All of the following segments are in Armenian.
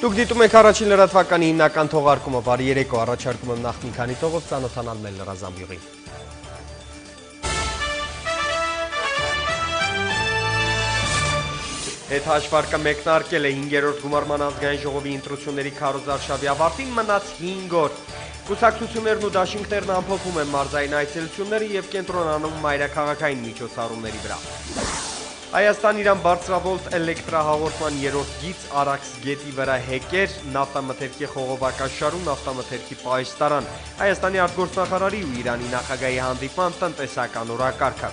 Դուք դիտում եք առաջին լրատվականի հիմնական թողարկումը, բարի երեկո, առաջարկում եմ նախ մի քանի տողով ծանոթանալ մեր լրազամբյուղին։ Հետ հաշվարկը մեկնարկել է 5-րդ գումարման ազգային ժողովի ընտրությունների քարոզարշավի ավարտին մնաց 5 օր։ Կուսակցություններն ու դաշինքներն ամփոփում են մարզային այցելությունները եւ կենտրոնանում մայրաքաղաքային միջոցառումների վրա։ Հայաստան-Իրան բարձրավոլտ էլեկտրահաղորդման երրորդ գիծ Արաքս գետի վրա հեկեր, նավթամթերքի խողովակաշարում նավթամթերքի պահեստարան, Հայաստանի արտգործնախարարի ու Իրանի նախագահի հանդիպման տնտեսական օրակարգը։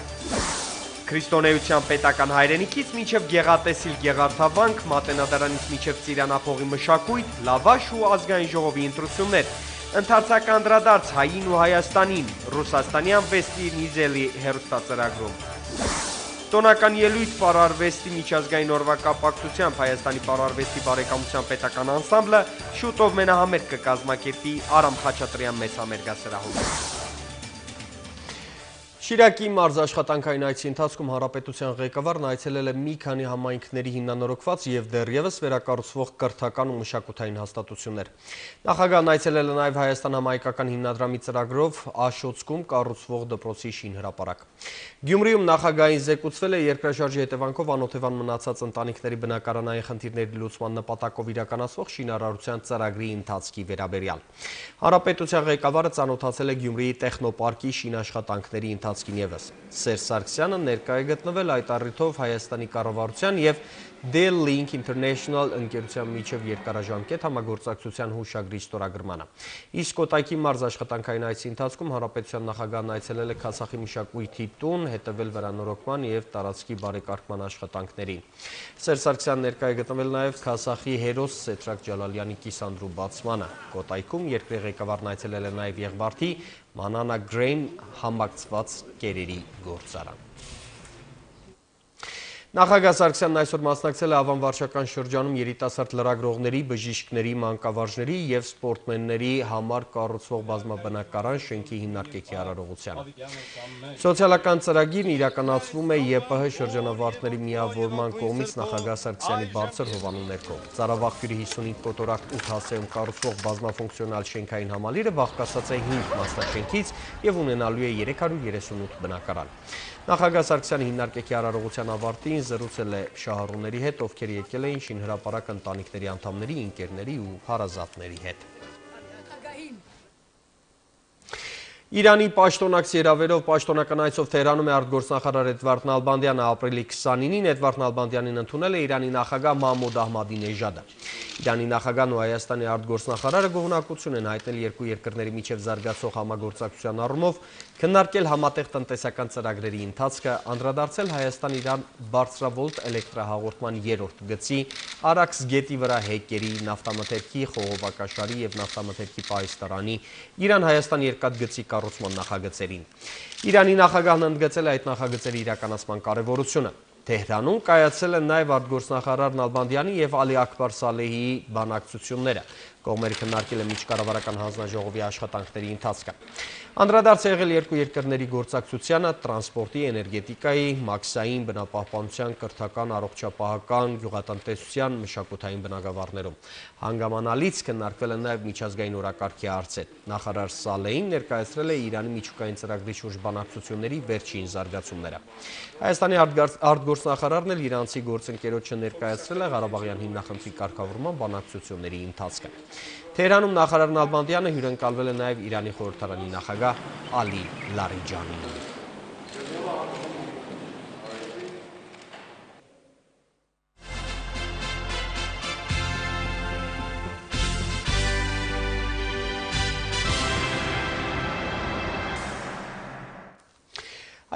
Քրիստոնեության պետական հայրենիքից մինչև գեղատեսիլ Գեղարդավանք, Մատենադարանից մինչև Ծիրանափողի մշակույթ, լավաշ ու ազգային ժողովի ընտրություններ, ընդարձակ անդրադարձ հային ու Հայաստանին, Ռուսաստանյան Վեստի Նիզելի հեռուստածրագրում։ Տոնական ելույթ պարարվեստի միջազգային օրվա կապակցությամբ Հայաստանի պարարվեստի բարեկամության պետական անսամբլը շուտով մենահամերգ կկազմակերպի Արամ Խաչատրյան մեծ համերգասրահում։ Շիրակի մարզաշխատանքային այցի ընթացքում հանրապետության ղեկավարն այցելել է մի քանի համայնքների հիմնանորոգված եւ դեռևս վերակառուցվող կրթական ու մշակութային հաստատություններ։ Նախագահն այցելել է նաեւ Հայաստան համայնքական հիմնադրամի ծրագրով Աշոցքում կառուցվող դպրոցի շինհրապարակ։ Գյումրիում նախագահին զեկուցվել է երկրաշարժի հետևանքով անօթևան մնացած ընտանիքների բնակարանային խնդիրների լուծման նպատակով իրականացվող շինարարության ծրագրի ընթացքի վերաբերյալ։ Հանրապետության ղեկավարը ծանոթացել է Գյումրիի տեխնոպարկի շինաշխատանքների ընթացքին ևս։ Սերժ Սարգսյանը ներկայ է գտնվել այդ առիթով Հայաստանի կառավարության եւ Dell Link International ընկերության միջև երկարաժամկետ համագործակցության հուշագրի ստորագրմանը։ Իսկ Կոտայքի մարզաշխատանքային այցի ընթացքում հանրապետության նախագահն այցելել է Քասախի մշակույթի տուն, հետևել վերանորոգման եւ տարածքի բարեկարգման աշխատանքներին։ Սերժ Սարգսյանն ներկայ է գտնվել նաեւ Քասախի հերոս Սեդրակ Ջալալյանի կիսանդրու բացմանը։ Կոտայքում երկրի ղեկավարն այցելել է նաեւ Եղվարդի Manana Grain համակցված կերերի գործարան։ Նախագահ Սարգսյանն այսօր մասնակցել է Ավան վարչական շրջանում երիտասարդ լրագրողների, բժիշկների, մանկավարժների եւ սպորտմենների համար կառուցվող բազմաբնակարան շենքի հիմնարկեքի արարողությանը։ Սոցիալական ծրագիրն իրականացվում է ԵՊՀ շրջանավարտների միավորման կողմից նախագահ Սարգսյանի բարձր հովանու ներքո։ Ծառավաղբյուրի 55 կոտորակ 8 հասցեում կառուցվող բազմաֆունկցիոնալ շենքային համալիրը բաղկացած է 5 մասնաշենքից եւ ունենալու է 338 բնակարան։ Նախագահ Սարգսյանը հիմնարկեքի արարողության ավարտին զրուցել է շահառուների հետ, ովքեր եկել էին շինհրապարակ ընտանիքների անդամների, ընկերների ու հարազատների հետ։ Իրանի պաշտոնակցի հրավերով պաշտոնական այցով Թեհրանում է արտգործնախարար Էդվարդ Նալբանդյանը, ապրիլի 29-ին Էդվարդ Նալբանդյանին ընդունել է Իրանի նախագահ Մահմուդ Ահմադինեժադը։ Իրանի նախագահն ու Հայաստանի արտգործնախարարը գոհունակություն են հայտնել երկու երկրների միջև զարգացող համագործակցության առումով, քննարկել համատեղ տնտեսական ծրագրերի ընթացքը, անդրադարձել Հայաստան-Իրան բարձրավոլտ էլեկտրահաղորդման երրորդ գծի, Արաքս գետի վրա հեկերի, նավթամթերքի խողովակաշարի եւ նավթամթերքի պահեստարանի, Իրան-Հայաստան երկաթգծի կառուցման նախագծերին։ Իրանի նախագահն ընդգծել է այդ նախագծերի իրականացման կարևորությունը։ Թեհրանում կայացել են նաև արտգործնախարար Նալբանդյանի եւ Ալի Աքբար Սալեհիի բանակցությունները։ Կողմերը քննարկել են միջկառավարական հանձնաժողովի աշխատանքների ընթացքը։ Անդրադարձ է եղել երկու երկրների գործակցությանը տրանսպորտի, էներգետիկայի, մաքսային, բնապահպանության, կրթական, առողջապահական, գյուղատնտեսության, մշակութային բնագավառներում։ Հանգամանալից քննարկվել են նաև միջազգային օրակարգի հարցեր։ Նախարար Սալեհին ներկայացրել է Իրանի միջուկային ծրագրի շուրջ բանակցությունների վերջին զարգացումները։ Հայաստանի արտգործնախարարն էլ իրանցի գործընկերոջը ներկայացրել է Ղարաբաղյան հիմնախնդրի կարգավորման բանակցությունների ընթացքը։ Թեհրանում նախարար Նալբանդյանը հյուրընկալվել է նաև Իրանի խորհրդարանի նախագահ Ալի Լարիջանին։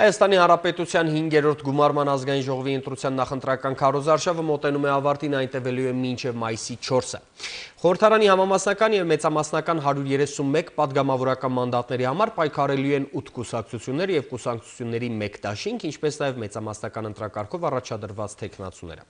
Հայաստանի Հանրապետության 5-րդ գումարման ազգային ժողովի ընտրության նախընտրական քարոզարշավը մոտենում է ավարտին, այն տևելու է մինչև մայիսի 4-ը։ Խորհրդարանի համամասնական եւ մեծամասնական 131 падգամավորական մանդատների համար պայքարելու են 8 կուսակցություններ եւ կուսակցությունների 1 դաշինք, ինչպես նաեւ մեծամասնական ընտրակարգով առաջադրված թեկնածուները։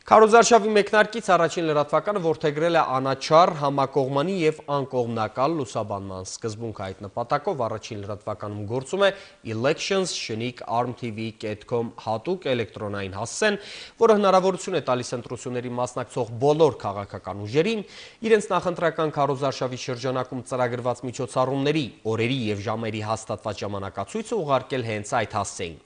Քարոզարշավի մեկնարկից առաջին լրատվականը որդեգրել է անաչառ, համակողմանի եւ անկողմնակալ լուսաբանման սկզբունք։ Այդ նպատակով առաջին լրատվականում գործում է Elections Շնիկ armtv.com հատուկ էլեկտրոնային հասցեն, որը հնարավորություն է տալիս ընտրությունների մասնակցող բոլոր քաղաքական ուժերին իրենց նախընտրական քարոզարշավի շրջանակում ծրագրված միջոցառումների, օրերի և ժամերի հաստատված ժամանակացույցը ուղարկել հենց այդ հասցեին։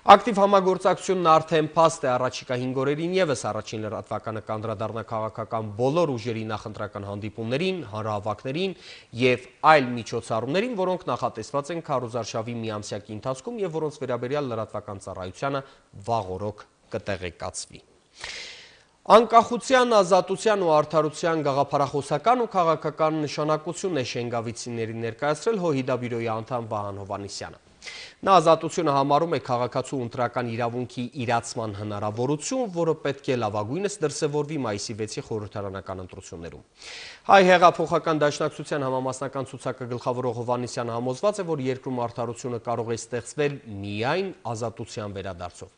Ակտիվ համագործակցությունն արդեն փաստ է առաջիկա 5 օրերին ևս առաջին լրատվականը կանդրադառնա քաղաքական բոլոր ուժերի նախընտրական հանդիպումներին, հանրահավաքներին և այլ միջոցառումներին, որոնք նախատեսված են քարոզարշավի միամսյակի ընթացքում և որոնց վերաբերյալ լրատվական ծառայությանը վաղ օրոք կտեղեկացվի։ Անկախության, ազատության ու արդարության գաղափարախոսական ու քաղաքական նշանակություն է Շենգավիցիներին ներկայացրել ՀՅԴ անդամ Վահան Հովհաննիսյանը։ Նա ազատությունը համարում է քաղաքացու ընտրական իրավունքի իրացման հնարավորություն, որը պետք է լավագույնս դրսևորվի մայիսի 6-ի խորհրդարանական ընտրություններում։ Հայ հեղափոխական դաշնակցության համամասնական ցուցակը գլխավորող Հովհաննիսյանը համոզված է, որ երկրում արդարությունը կարող է ստեղծվել միայն ազատության վերադարձով։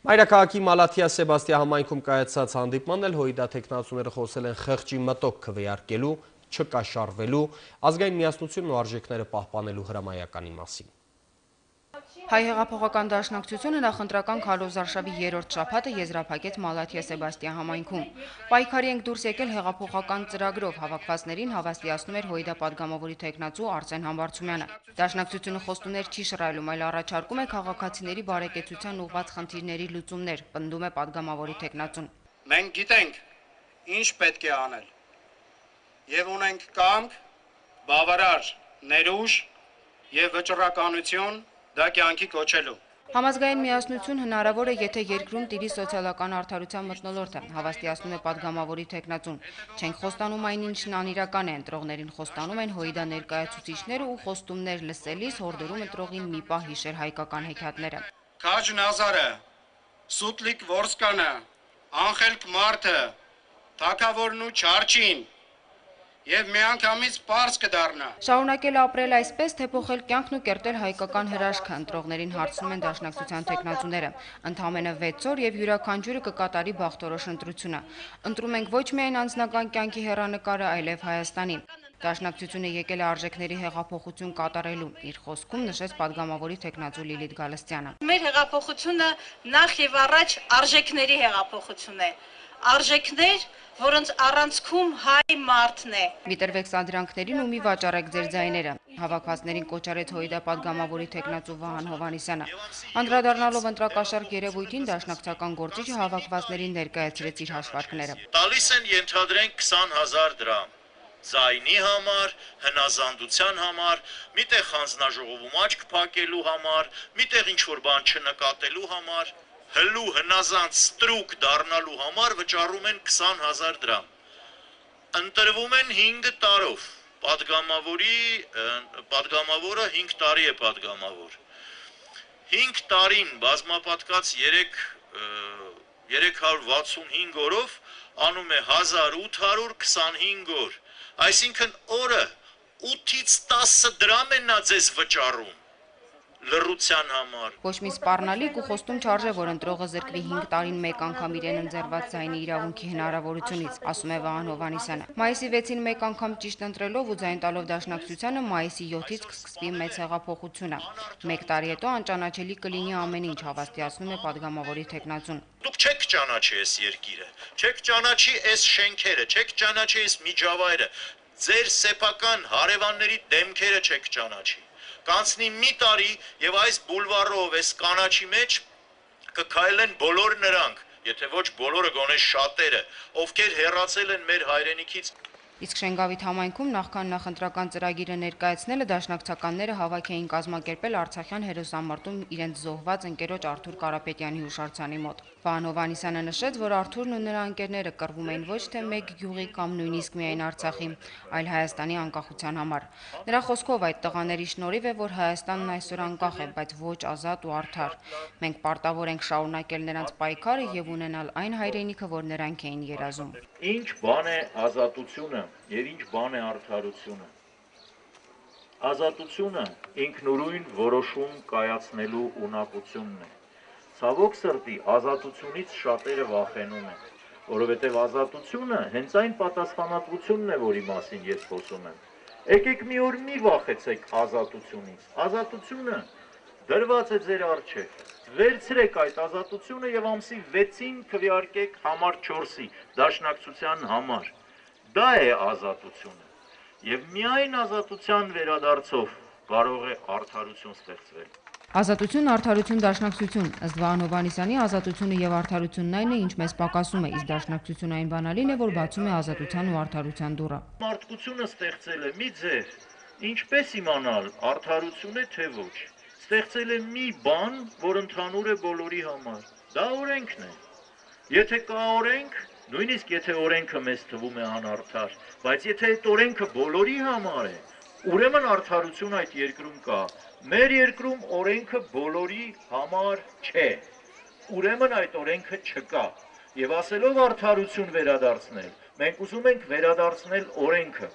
Մայրաքաղաքի Մալաթիա Սեբաստիա համայնքում կայացած հանդիպմանն էլ ՀՅԴ թեկնածուները խոսել են խղճի մտոք քվեարկելու, չկաշառվելու, ազգային միասնությունն ու արժեքները պահպանելու հրամայականի մասին։ Հայ հեղափոխական դաշնակցությունը նախընտրական քարոզարշավի 3-րդ շաբաթը եզրափակեց Մալաթիա Սեբաստիա համայնքում։ Պայքարի ենք դուրս եկել հեղափոխական ծրագրով հավաքվածներին հավաստիացնում էր ՀՅԴ պատգամավորի թեկնածու Արսեն Համբարձումյանը։ Դաշնակցությունը խոստումներ չի շռայլում, այլ առաջարկում է քաղաքացիների բարեկեցության ուղղված խնդիրների լուծումներ, պնդում է պատգամավորի թեկնածուն։ Մենք գիտենք, ինչ պետք է անել, եւ ունենք կամք, բավարար ներուժ եւ վճռականություն դա կյանքի կոչելու։ Համազգային միասնություն հնարավոր է, եթե երկրում տիրի սոցիալական արդարության մթնոլորտը, հավաստիացնում է պատգամավորի թեկնածուն։ Չենք խոստանում այն, ինչն անիրական է, ընտրողներին խոստանում են ՀՅԴ ներկայացուցիչները ու խոստումներ լսելիս հորդորում ընտրողին մի պահ հիշել հայկական հեքիաթները։ Քաջ Նազարը, Սուտլիկ Որսկանը, Անխելք Մարթը, Թագավորն ու Չարչին եւ միանգամից պարզ կդառնա։ Շարունակել ապրել այսպես, թե փոխել կյանքն ու կերտել հայկական հրաշքը, ընտրողներին հարցնում են դաշնակցության թեկնածուները։ Ընդամենը 6 օր եւ յուրաքանչյուրը կկատարի բախտորոշ ընտրությունը։ Ընտրում ենք ոչ միայն անձնական կյանքի հեռանկարը, այլև Հայաստանի։ Դաշնակցությունը եկել է արժեքների հեղափոխություն կատարելու, իր խոսքում նշեց պատգամավորի թեկնածու Լիլիթ Գալստյանը։ Մեր հեղափոխությունը նախ եւ առաջ արժեքների հեղափոխություն է։ Արժեքներ, որոնց առանցքում հայ մարդն է։ Մի տրվեք սադրանքներին ու մի վաճառեք ձեր ձայները։ Հավաքվածներին կոչ արեց ՀՅԴ պատգամավորի թեկնածու Վահան Հովհաննիսյանը։ Անդրադառնալով ընտրակաշառք երևույթին, դաշնակցական գործիչը հավաքվածներին ներկայացրեց իր հաշվարկները։ Տալիս են ենթադրենք 20,000 դրամ։ Ձայնի համար, հնազանդության համար, միտեղ հանձնաժողովում աչք փակելու համար, միտեղ ինչ-որ բան չնկատելու համար, հլու հնազանդ ստրուկ դառնալու համար վճարում են 20,000 դրամ։ Ընտրվում են 5 տարով։ Պատգամավորը 5 տարի է պատգամավոր։ 5 տարին բազմապատկած 365 օրով անում է 1825 օր։ Այսինքն օրը 8-ից 10 դրամ է նա ձեզ վճարում լռության համար։ Ոչ մի սպառնալիք ու խոստում չարժե, որ ընտրողը զրկվի 5 տարին մեկ անգամ իրեն ընձեռված ձայնի իրավունքի հնարավորությունից, ասում է Վահան Հովհաննիսյանը։ Մայիսի 6-ին մեկ անգամ ճիշտ ընտրելով ու ձայն տալով դաշնակցությանը մայիսի 7-ից կսկսվի մեծ հեղափոխությունը։ 1 տարի հետո անճանաչելի կլինի ամեն ինչ, հավաստիացնում է պատգամավորի թեկնածուն։ Դուք չեք ճանաչի այս երկիրը, չեք ճանաչի այս շենքերը, չեք ճանաչի այս միջավայրը, ձեր սեփական հարևանների դեմքերը չեք ճանաչի։ Կանցնի մի տարի եւ այս բուլվարով, այս կանաչի մեջ կքայլեն բոլոր նրանք, եթե ոչ բոլորը, գոնե շատերը, ովքեր հեռացել են մեր հայրենիքից։ Իսկ Շենգավիթ համայնքում նախքան նախընտրական ծրագիրը ներկայացնելը դաշնակցականները հավաք էին կազմակերպել Արցախյան հերոսամարտում իրենց զոհված ընկերոջ Արթուր Կարապետյանի հուշարձանի մոտ։ Վահան Հովհաննիսյանը նշեց, որ Արթուրն ու նրա ընկերները կռվում էին ոչ թե մեկ գյուղի կամ նույնիսկ միայն Արցախի, այլ Հայաստանի անկախության համար։ Նրա խոսքով այդ տղաների շնորհիվ է, որ Հայաստանն այսօր անկախ է, բայց ոչ ազատ ու արդար։ Մենք պարտավոր ենք շարունակել նրանց պայքարը եւ ունենալ այն հայրենիքը, որ նրանք էին երազում։ Ինչ բան է ազատությունը եւ ինչ բան է արդարությունը։ Ազատությունը ինքնուրույն որոշում կայացնելու ունակությունն է։ Ցավոք սրտի ազատությունից շատերը վախենում են, որովհետև ազատությունը հենց այն պատասխանատվությունն է, որի մասին ես խոսում եմ։ Եկեք մի օր մի վախեցեք ազատությունից։ Ազատությունը դրված է ձեր առջև։ Վերցրեք այդ ազատությունը եւ ամսի 6-ին քվեարկեք համար 4-ի դաշնակցության համար։ Դա է ազատությունը։ Եվ միայն ազատության վերադարձով կարող է արդարություն ստեղծվել։ Ազատություն, արդարություն, դաշնակցություն, ըստ Վահան Հովհաննիսյանի ազատությունը եւ արդարությունն այն է, ինչ մեզ պակասում է, իսկ դաշնակցությունը այն բանալին է, որ բացում է ազատության ու արդարության դուռը։ Մարդկությունը ստեղծել է մի ձև, ինչպես իմանալ արդարություն է թե ոչ։ Ստեղծել է մի բան, որ ընդհանուր է բոլորի համար։ Դա օրենքն է։ Եթե կա օրենք, նույնիսկ եթե օրենքը մեզ թվում է անարդար, բայց եթե այդ օրենքը բոլորի համար է, ուրեմն արդարություն այդ երկրում կա։ Մեր երկրում օրենքը բոլորի համար չէ։ Ուրեմն այդ օրենքը չկա։ Եվ ասելով արդարություն վերադարձնել, մենք ուզում ենք վերադարձնել օրենքը։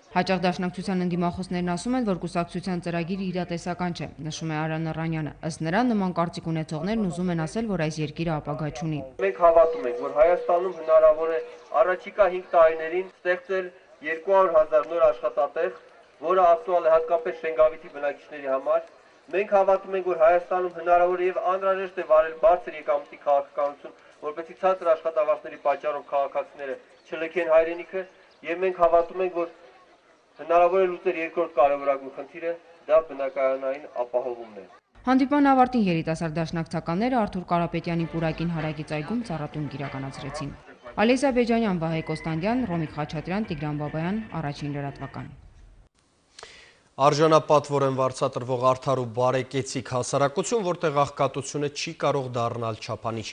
Հաճախ դաշնակցության ընդդիմախոսներն ասում են, որ կուսակցության ծրագիրը իրատեսական չէ, նշում է Արան Նռանյանը։ Ըստ նրա, նման կարծիք ունեցողներն ուզում են ասել, որ այս երկիրը ապագա չունի։ Մենք հավատում ենք, որ Հայաստանում հնարավոր է առաջիկա 5 տարիներին ստեղծել 200,000 նոր աշխատատեղ, որը ակտուալ է հատկապես Շենգավիթի բնակիչների համար։ Մենք հավատում ենք, որ Հայաստանում հնարավոր է եւ անհրաժեշտ է վարել բարձր եկամուտի քաղաքականություն, որպեսզի ցածր աշխատավարձերի պատճառով քաղաքացիները չլքեն հայրենիքը, եւ մենք հավատում ենք, որ հնարավոր է լուծել երկրորդ կարևորագույն խնդիրը, դա բնակարանային ապահովումն է։ Հանդիպման ավարտին երիտասարդ դաշնակցականները Արթուր Կարապետյանի պուրակին հարակից այգում ծառատուն իրականացրեցին։ Ալեզա Բեջանյան, Վահե Կոստանդյան, Ռոմիկ Խաչատրյան, Տիգրան Բաբայան, Առաջին լրատվական։ Արժանապատվոր են վարձատրվող արդար ու բարեկեցիկ հասարակություն, որտեղ աղքատությունը չի կարող դառնալ չափանիշ։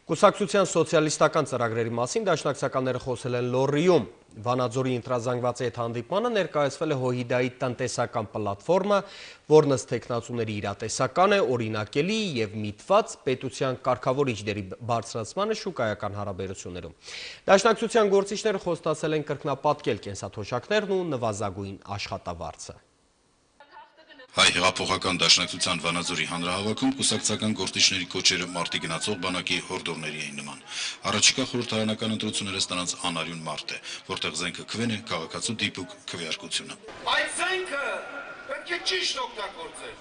Կուսակցության սոցիալիստական ծրագրերի մասին դաշնակցականները խոսել են Լոռիում։ Վանաձորի ընտրազանգված այդ հանդիպմանը ներկայացվել է ՀՅԴ-ի տնտեսական պլատֆորմը, որն ըստ թեկնածուների իրատեսական է, օրինակելի եւ միտված պետության կարգավորիչ դերի բարձրացմանը շուկայական հարաբերություններում։ Դաշնակցության գործիչները խոստացել են կրկնապատկել կենսաթոշակներն ու նվազագույն աշխատավարձը։ Հայ հեղափոխական դաշնակցության Վանաձորի հանրահավաքում կուսակցական գործիչների կոչերը մարտի գնացող բանակի հորդորների էին նման։ Առաջիկա խորհրդարանական ընտրությունները ստանաց անարյուն մարտ է, որտեղ զենքը քվեն է, քաղաքացու դիպուկ քվեարկությունը։ Այդ զենքը պետք է ճիշտ օգտագործել։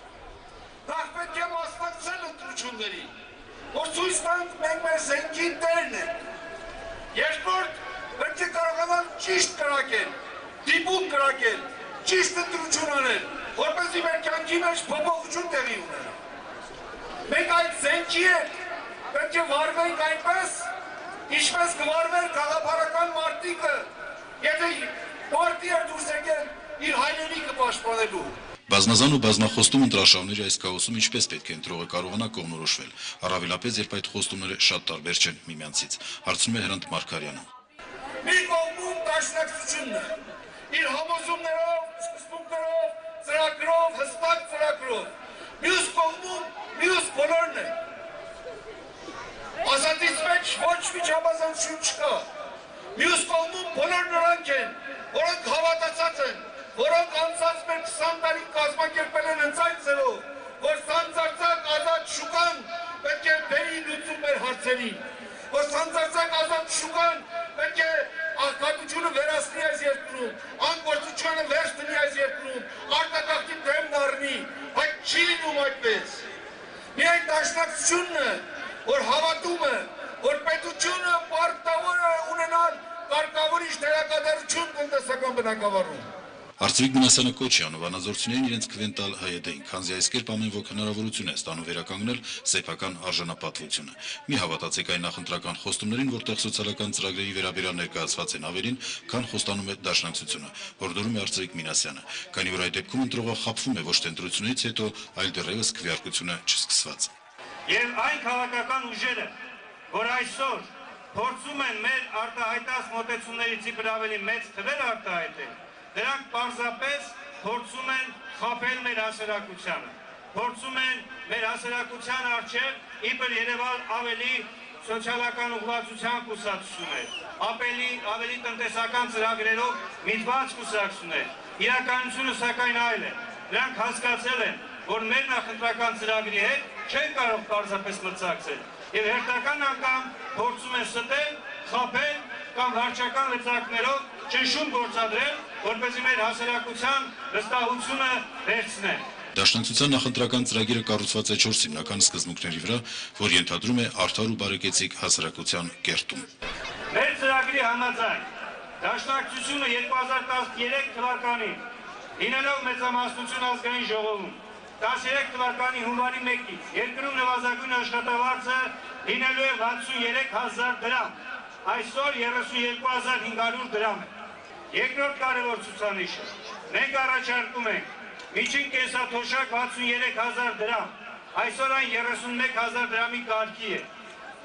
Նախ պետք է մասնակցել ընտրություններին, որ ցույց տանք մենք մեր զենքի տերն ենք։ Երկրորդ պետք է կարողանալ ճիշտ կրակել, դիպուկ կրակել, ճիշտ ընտրություն անել, որպեսզի մեր կյանքի մեջ փոփոխություն տեղի ունենա։ Մենք այդ զենքի հետ պետք է վարվենք այնպես, ինչպես կվարվեր գաղափարական մարտիկը, եթե մարտի է դուրս եկել իր հայրենիքը պաշտպանելու։ Բազմազան ու բազմախոստում ընտրաշավների այս քաոսում ինչպես պետք է ընտրողը կարողանա կողմնորոշվել, առավելապես երբ այդ խոստումները շատ տարբեր չեն միմյանցից, հարցնում է Հրանտ Մարգարյանը։ Մի կողմում դաշնակցությունն է, իր համոզումներով, սկզբունքներով, ծրագրով, հստակ ծրագրով, մյուս կողմում մյուս բոլորն է։ Ազատից մեջ ոչ մի չափազանցություն չկա։ Մյուս կողմում բոլոր նրանք են, որոնք հավատացած են, որոնք անցած մեր 20 տարի կազմակերպել են հենց այդ ձևով, որ սանձարձակ ազատ շուկան պետք է բերի լուծում մեր հարցերին, որ սանձարձակ ազատ շուկան պետք է աղքատությունը վերացնի այս երկրում, անկործությունը վերջ դնի այս երկրում, արտագաղթի դեմն առնի, բայց չի լինում այդպես։ Միայն դաշնակցությունն է, որ հավատում է, որ պետությունը պարտավոր է ունենալ կարգավորիչ դերակատարություն տնտեսական բնագավառում։ Արծվիկ Մինասյանը կոչ է անում վանաձորցիներին իրենց քվեն տալ ՀՅԴ-ին, քանզի այս կերպ ամեն ոք հնարավորություն է ստանում վերականգնել սեփական արժանապատվությունը։ Մի հավատացեք այն նախընտրական խոստումներին, որտեղ սոցիալական ծրագրերի վերաբերյալ ներկայացված են ավելին, քան խոստանում է դաշնակցությունը, որդորում է Արծվիկ Մինասյանը, քանի որ այդ դեպքում ընտրողը խաբվում է ոչ թե ընտրությունից հետո, այլ դեռևս քվեարկությունը չսկսված։ Եվ այն քաղաքական ուժերը, որ այսօր փորձում են մեր արտահայտած մոտեցումներից իբր ավելի մեծ թվեր արտահայտել, դրանք պարզապես փորձում են խաբել մեր հասարակությանը, փորձում են մեր հասարակության առջև իբր երևալ ավելի սոցիալական ուղղվածության կուսակցություններ, ավելի տնտեսական ծրագրերով միտված կուսակցություններ։ Իրականությունը սակայն այլ է։ Նրանք հասկացել են, որ մեր նախընտրական ծրագրի հետ չեն կարող պարզապես մրցակցել եւ հերթական անգամ փորձում են ստել, խաբել կամ վարչական լծակներով ճնշում գործադրել, որպեսզի մեր հասարակության վստահությունը վերցնեն։ Դաշնակցության նախընտրական ծրագիրը կառուցված է 4 հիմնական սկզբունքների վրա, որ ենթադրում է արդար ու բարեկեցիկ հասարակության կերտում։ Մեր ծրագրի համաձայն Դաշնակցությունը 2013 թվականին լինելով մեծամասնություն ազգային ժողովում 13 թվականի հունվարի 1-ից երկրում նվազագույն աշխատավարձը լինելու է 63,000 դրամ, այսօր 32,500 դրամ է։ Երկրորդ կարևոր ցուցանիշը մենք առաջարկում ենք միջին կենսաթոշակ 63,000 դրամ, այսօր այն 31,000 դրամի կարգի է։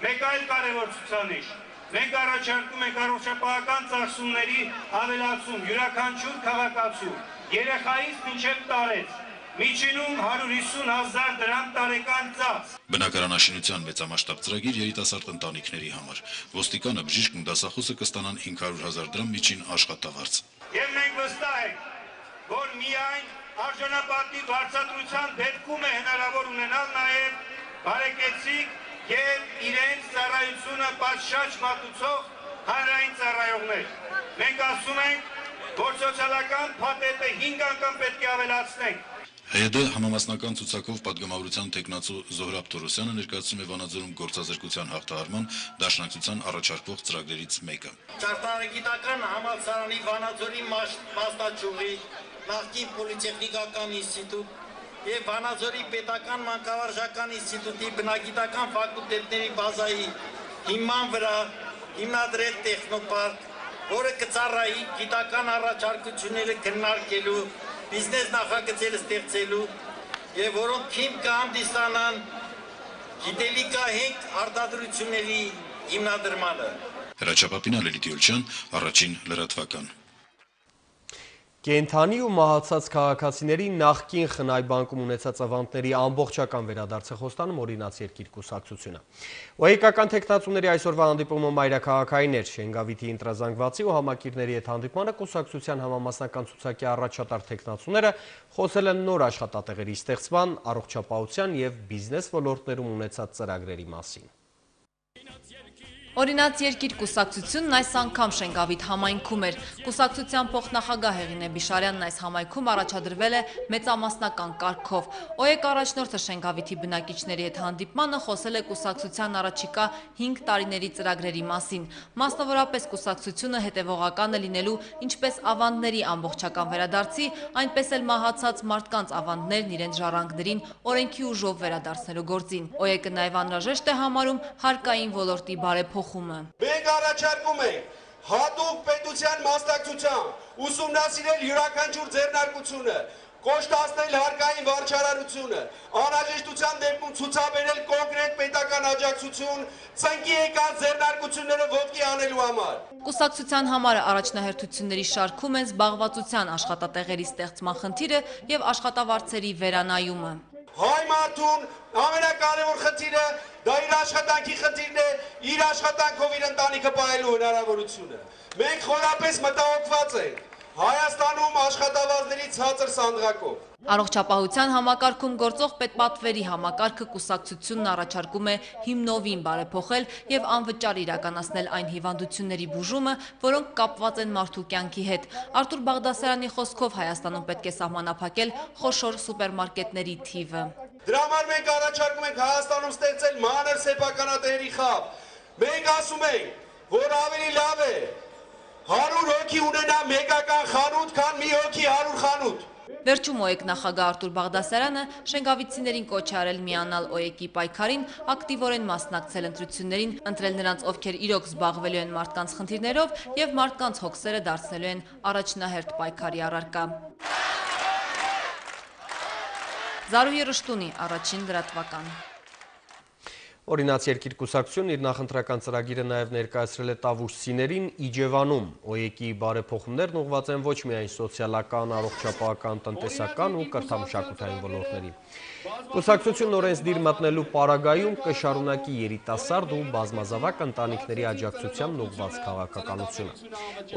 Մեկ այլ կարևոր ցուցանիշ մենք առաջարկում ենք առողջապահական ծախսումների ավելացում, յուրաքանչյուր քաղաքացու երեխայից մինչև տարեց միջինում 150,000 դրամ տարեկան ծախս։ Բնակարանաշինության մեծամասշտաբ ծրագիր երիտասարդ ընտանիքների համար։ Ոստիկանը, բժիշկն ու դասախոսը կստանան 500,000 դրամ միջին աշխատավարձ։ Եվ մենք վստահ ենք, որ միայն արժանապատի բարձրացման դեպքում է հնարավոր ունենալ նաև բարեկեցիկ եւ իրենց ծառայությունը պատշաճ մատուցող հանրային ծառայողներ։ Մենք ասում ենք, որ սոցիալական փաթեթը 5 անգամ պետք է ավելացնենք։ ՀՅԴ համամասնական ցուցակով պատգամավորության տեխնացու Զոհրաբ Թորոսյանը ներկայացնում է Վանաձորում գործազրկության հաղթահարման դաշնակցության առաջարկվող ծրագրերից մեկը։ Ճարտարագիտական համալսարանի Վանաձորի մասնաճյուղի նախկին պոլիտեխնիկական ինստիտուտ եւ Վանաձորի պետական մանկավարժական ինստիտուտի բնագիտական ֆակուլտետների բազայի հիման վրա հիմնադրել տեխնոպարկ, որը կծառայի գիտական առաջարկությունները քննարկելու, բիզնես նախագծեր ստեղծելու եւ որոնք հիմք կհանդիսանան գիտելիքահենք արտադրությունների հիմնադրմանը։ Հրաչապապին Լիլիթ Յուլչյան, Առաջին լրատվական։ Կենդանի ու մահացած քաղաքացիների նախկին խնայ բանկում ունեցած ավանդների ամբողջական վերադարձը խոստանում օրինաց երկիր կուսակցությունը։ ՕԵԿ-ական թեկնածուների այսօրվա հանդիպումը մայրաքաղաքային էր։ Շենգավիթի ընտրազանգվածի ու համակիրների հետ հանդիպմանը կուսակցության համամասնական ցուցակի առաջատար թեկնածուները խոսել են նոր աշխատատեղերի ստեղծման, առողջապահության եւ բիզնես ոլորտներում ունեցած ծրագրերի մասին։ Օրինաց երկիր կուսակցությունն այս անգամ Շենգավիթ համայնքում էր։ Կուսակցության փոխնախագահ Հեղինե Բիշարյանն այս համայնքում առաջադրվել է մեծամասնական կարգով։ ՕԵԿ առաջնորդը Շենգավիթի բնակիչների հետ հանդիպմանը խոսել է կուսակցության առաջիկա 5 տարիների ծրագրերի մասին։ Մասնավորապես կուսակցությունը հետևողական է լինելու ինչպես ավանդների ամբողջական վերադարձի, այնպես էլ մահացած մարդկանց ավանդներն իրենց ժառանգներին օրենքի ուժով վերադարձնելու գործին։ ՕԵԿ-ը նաև անհրաժեշտ է համարում հարկային ոլորտի բարեփոխումը։ Մենք առաջարկում ենք հատուկ պետության մասնակցությամբ ուսումնասիրել յուրաքանչյուր ձեռնարկությունը, կոշտացնել հարկային վարչարարությունը, անհրաժեշտության դեպքում ցուցաբերել կոնկրետ պետական աջակցություն ծնկի եկած ձեռնարկությունները ոտքի անելու համար։ Կուսակցության համար առաջնահերթությունների շարքում են զբաղվածության աշխատատեղերի ստեղծման խնդիրը եւ աշխատավարձերի վերանայումը։ Հայ մարդուն ամենակարևոր խնդիրը դա իր աշխատանքի խնդիրն է, իր աշխատանքով իր ընտանիքը պահելու հնարավորությունը։ Մենք խորապես մտահոգված ենք Հայաստանում աշխատավարձների ցածր սանդղակով։ Առողջապահության համակարգում գործող պետպատվերի համակարգը կուսակցությունն առաջարկում է հիմնովին բարեփոխել եւ անվճար իրականացնել այն հիվանդությունների բուժումը, որոնք կապված են մարդու կյանքի հետ։ Արտուր Բաղդասարյանի խոսքով Հայաստանում պետք է սահմանափակել խոշոր սուպերմարկետների թիվը։ Դրա համար մենք առաջարկում ենք Հայաստանում ստեղծել մանր սեփականատերերի խավ։ Մենք ասում ենք, որ ավելի լավ է 100 հոգի ունենա մեկական խանութ, քան մի հոգի 100 խանութ։ Վերջում ՕԵԿ նախագահ Արտուր Բաղդասարյանը շենգավիթցիներին կոչ է արել միանալ ՕԵԿ-ի պայքարին, ակտիվորեն մասնակցել ընտրություններին, ընտրել նրանց, ովքեր իրոք զբաղվելու են մարդկանց խնդիրներով եւ մարդկանց հոգսերը դարձնելու են առաջնահերթ պայքարի առարկա։ Զարուհի Ռշտունի, Առաջին լրատվական։ Օրինաց երկիր կուսակցությունն իր նախընտրական ծրագիրը նաև ներկայացրել է տավուշցիներին Իջևանում։ ՕԵԿ-ի բարեփոխումներն ուղղված են ոչ միայն սոցիալական, առողջապահական, տնտեսական ու կրթամշակութային ոլորտներին։ Կուսակցությունն օրենսդիր մտնելու պարագայում կշարունակի երիտասարդ ու բազմազավակ ընտանիքների աջակցությանն ուղղված քաղաքականությունը։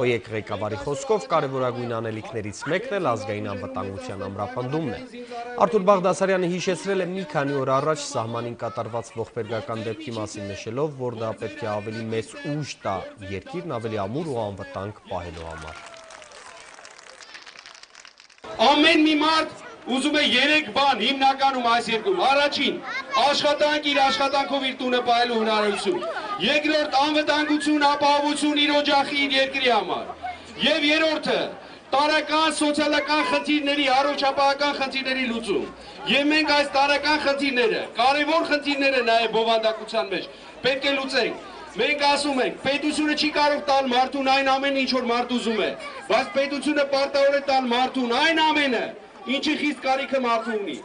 ՕԵԿ ղեկավարի խոսքով կարևորագույն անելիքներից մեկն էլ ազգային անվտանգության ամրապնդումն է։ Արտուր Բաղդասարյանը հիշեցրել է մի քանի օր առաջ սահմանին կատարված ողբերգական դեպքի մասին նշելով, որ դա պետք է ավելի մեծ ուժ տա երկիրն ավելի ամուր ու անվտանգ պահելու համար։ Ամեն մի մարդ ուզում է 3 բան հիմնականում այս երկրում։ Առաջին, աշխատանք, իր աշխատանքով իր տունը պահելու հնարավորություն։ Երկրորդ, անվտանգություն, ապահովություն իր օջախի, իր երկրի համար։ Եվ երրորդը, տարական սոցիալական խնդիրների, առողջապահական խնդիրների լուծում։ Եվ մենք այս տարական խնդիրները, կարևոր խնդիրները նաև բովանդակության մեջ պետք է լուծենք։ Մենք ասում ենք, պետությունը չի կարող տալ մարդուն այն ամենը, ինչ որ մարդ ուզում է, բայց պետությունը պարտավոր է տալ մարդուն այն ամենը, ինչի խիստ կարիքը մարդը ունի։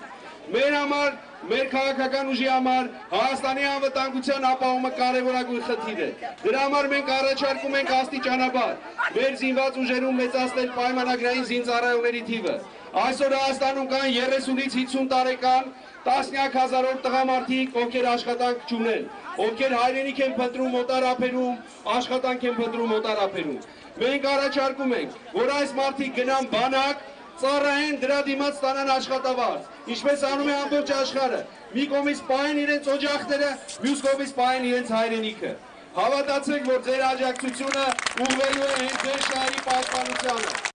Մեր համար, մեր քաղաքական ուժի համար Հայաստանի անվտանգության ապահովումը կարևորագույն խնդիր է։ Դրա համար մենք առաջարկում ենք աստիճանաբար մեր զինված ուժերում մեծացնել պայմանագրային զինծառայողների թիվը։ Այսօր Հայաստանում կան 30-ից 50 տարեկան տասնյակ հազարավոր տղամարդիկ, ովքեր աշխատանք չունեն, ովքեր հայրենիք են փնտրում մոտար ափերում, աշխատանք են փնտրում մոտար ափերում։ Մենք առաջարկում ենք, որ այս մարդիկ գնան բանակ, ծառայեն, դրա դիմաց ստանան աշխատավարձ, ինչպես անում է ամբողջ աշխարհը։ Մի կողմից պահեն իրենց օջախները, մյուս կողմից պահեն իրենց հայրենիքը։ Հավատացեք, որ ձեր աջակցությունը ուղղվելու է հենց ձեր շահերի պաշտպանությանը։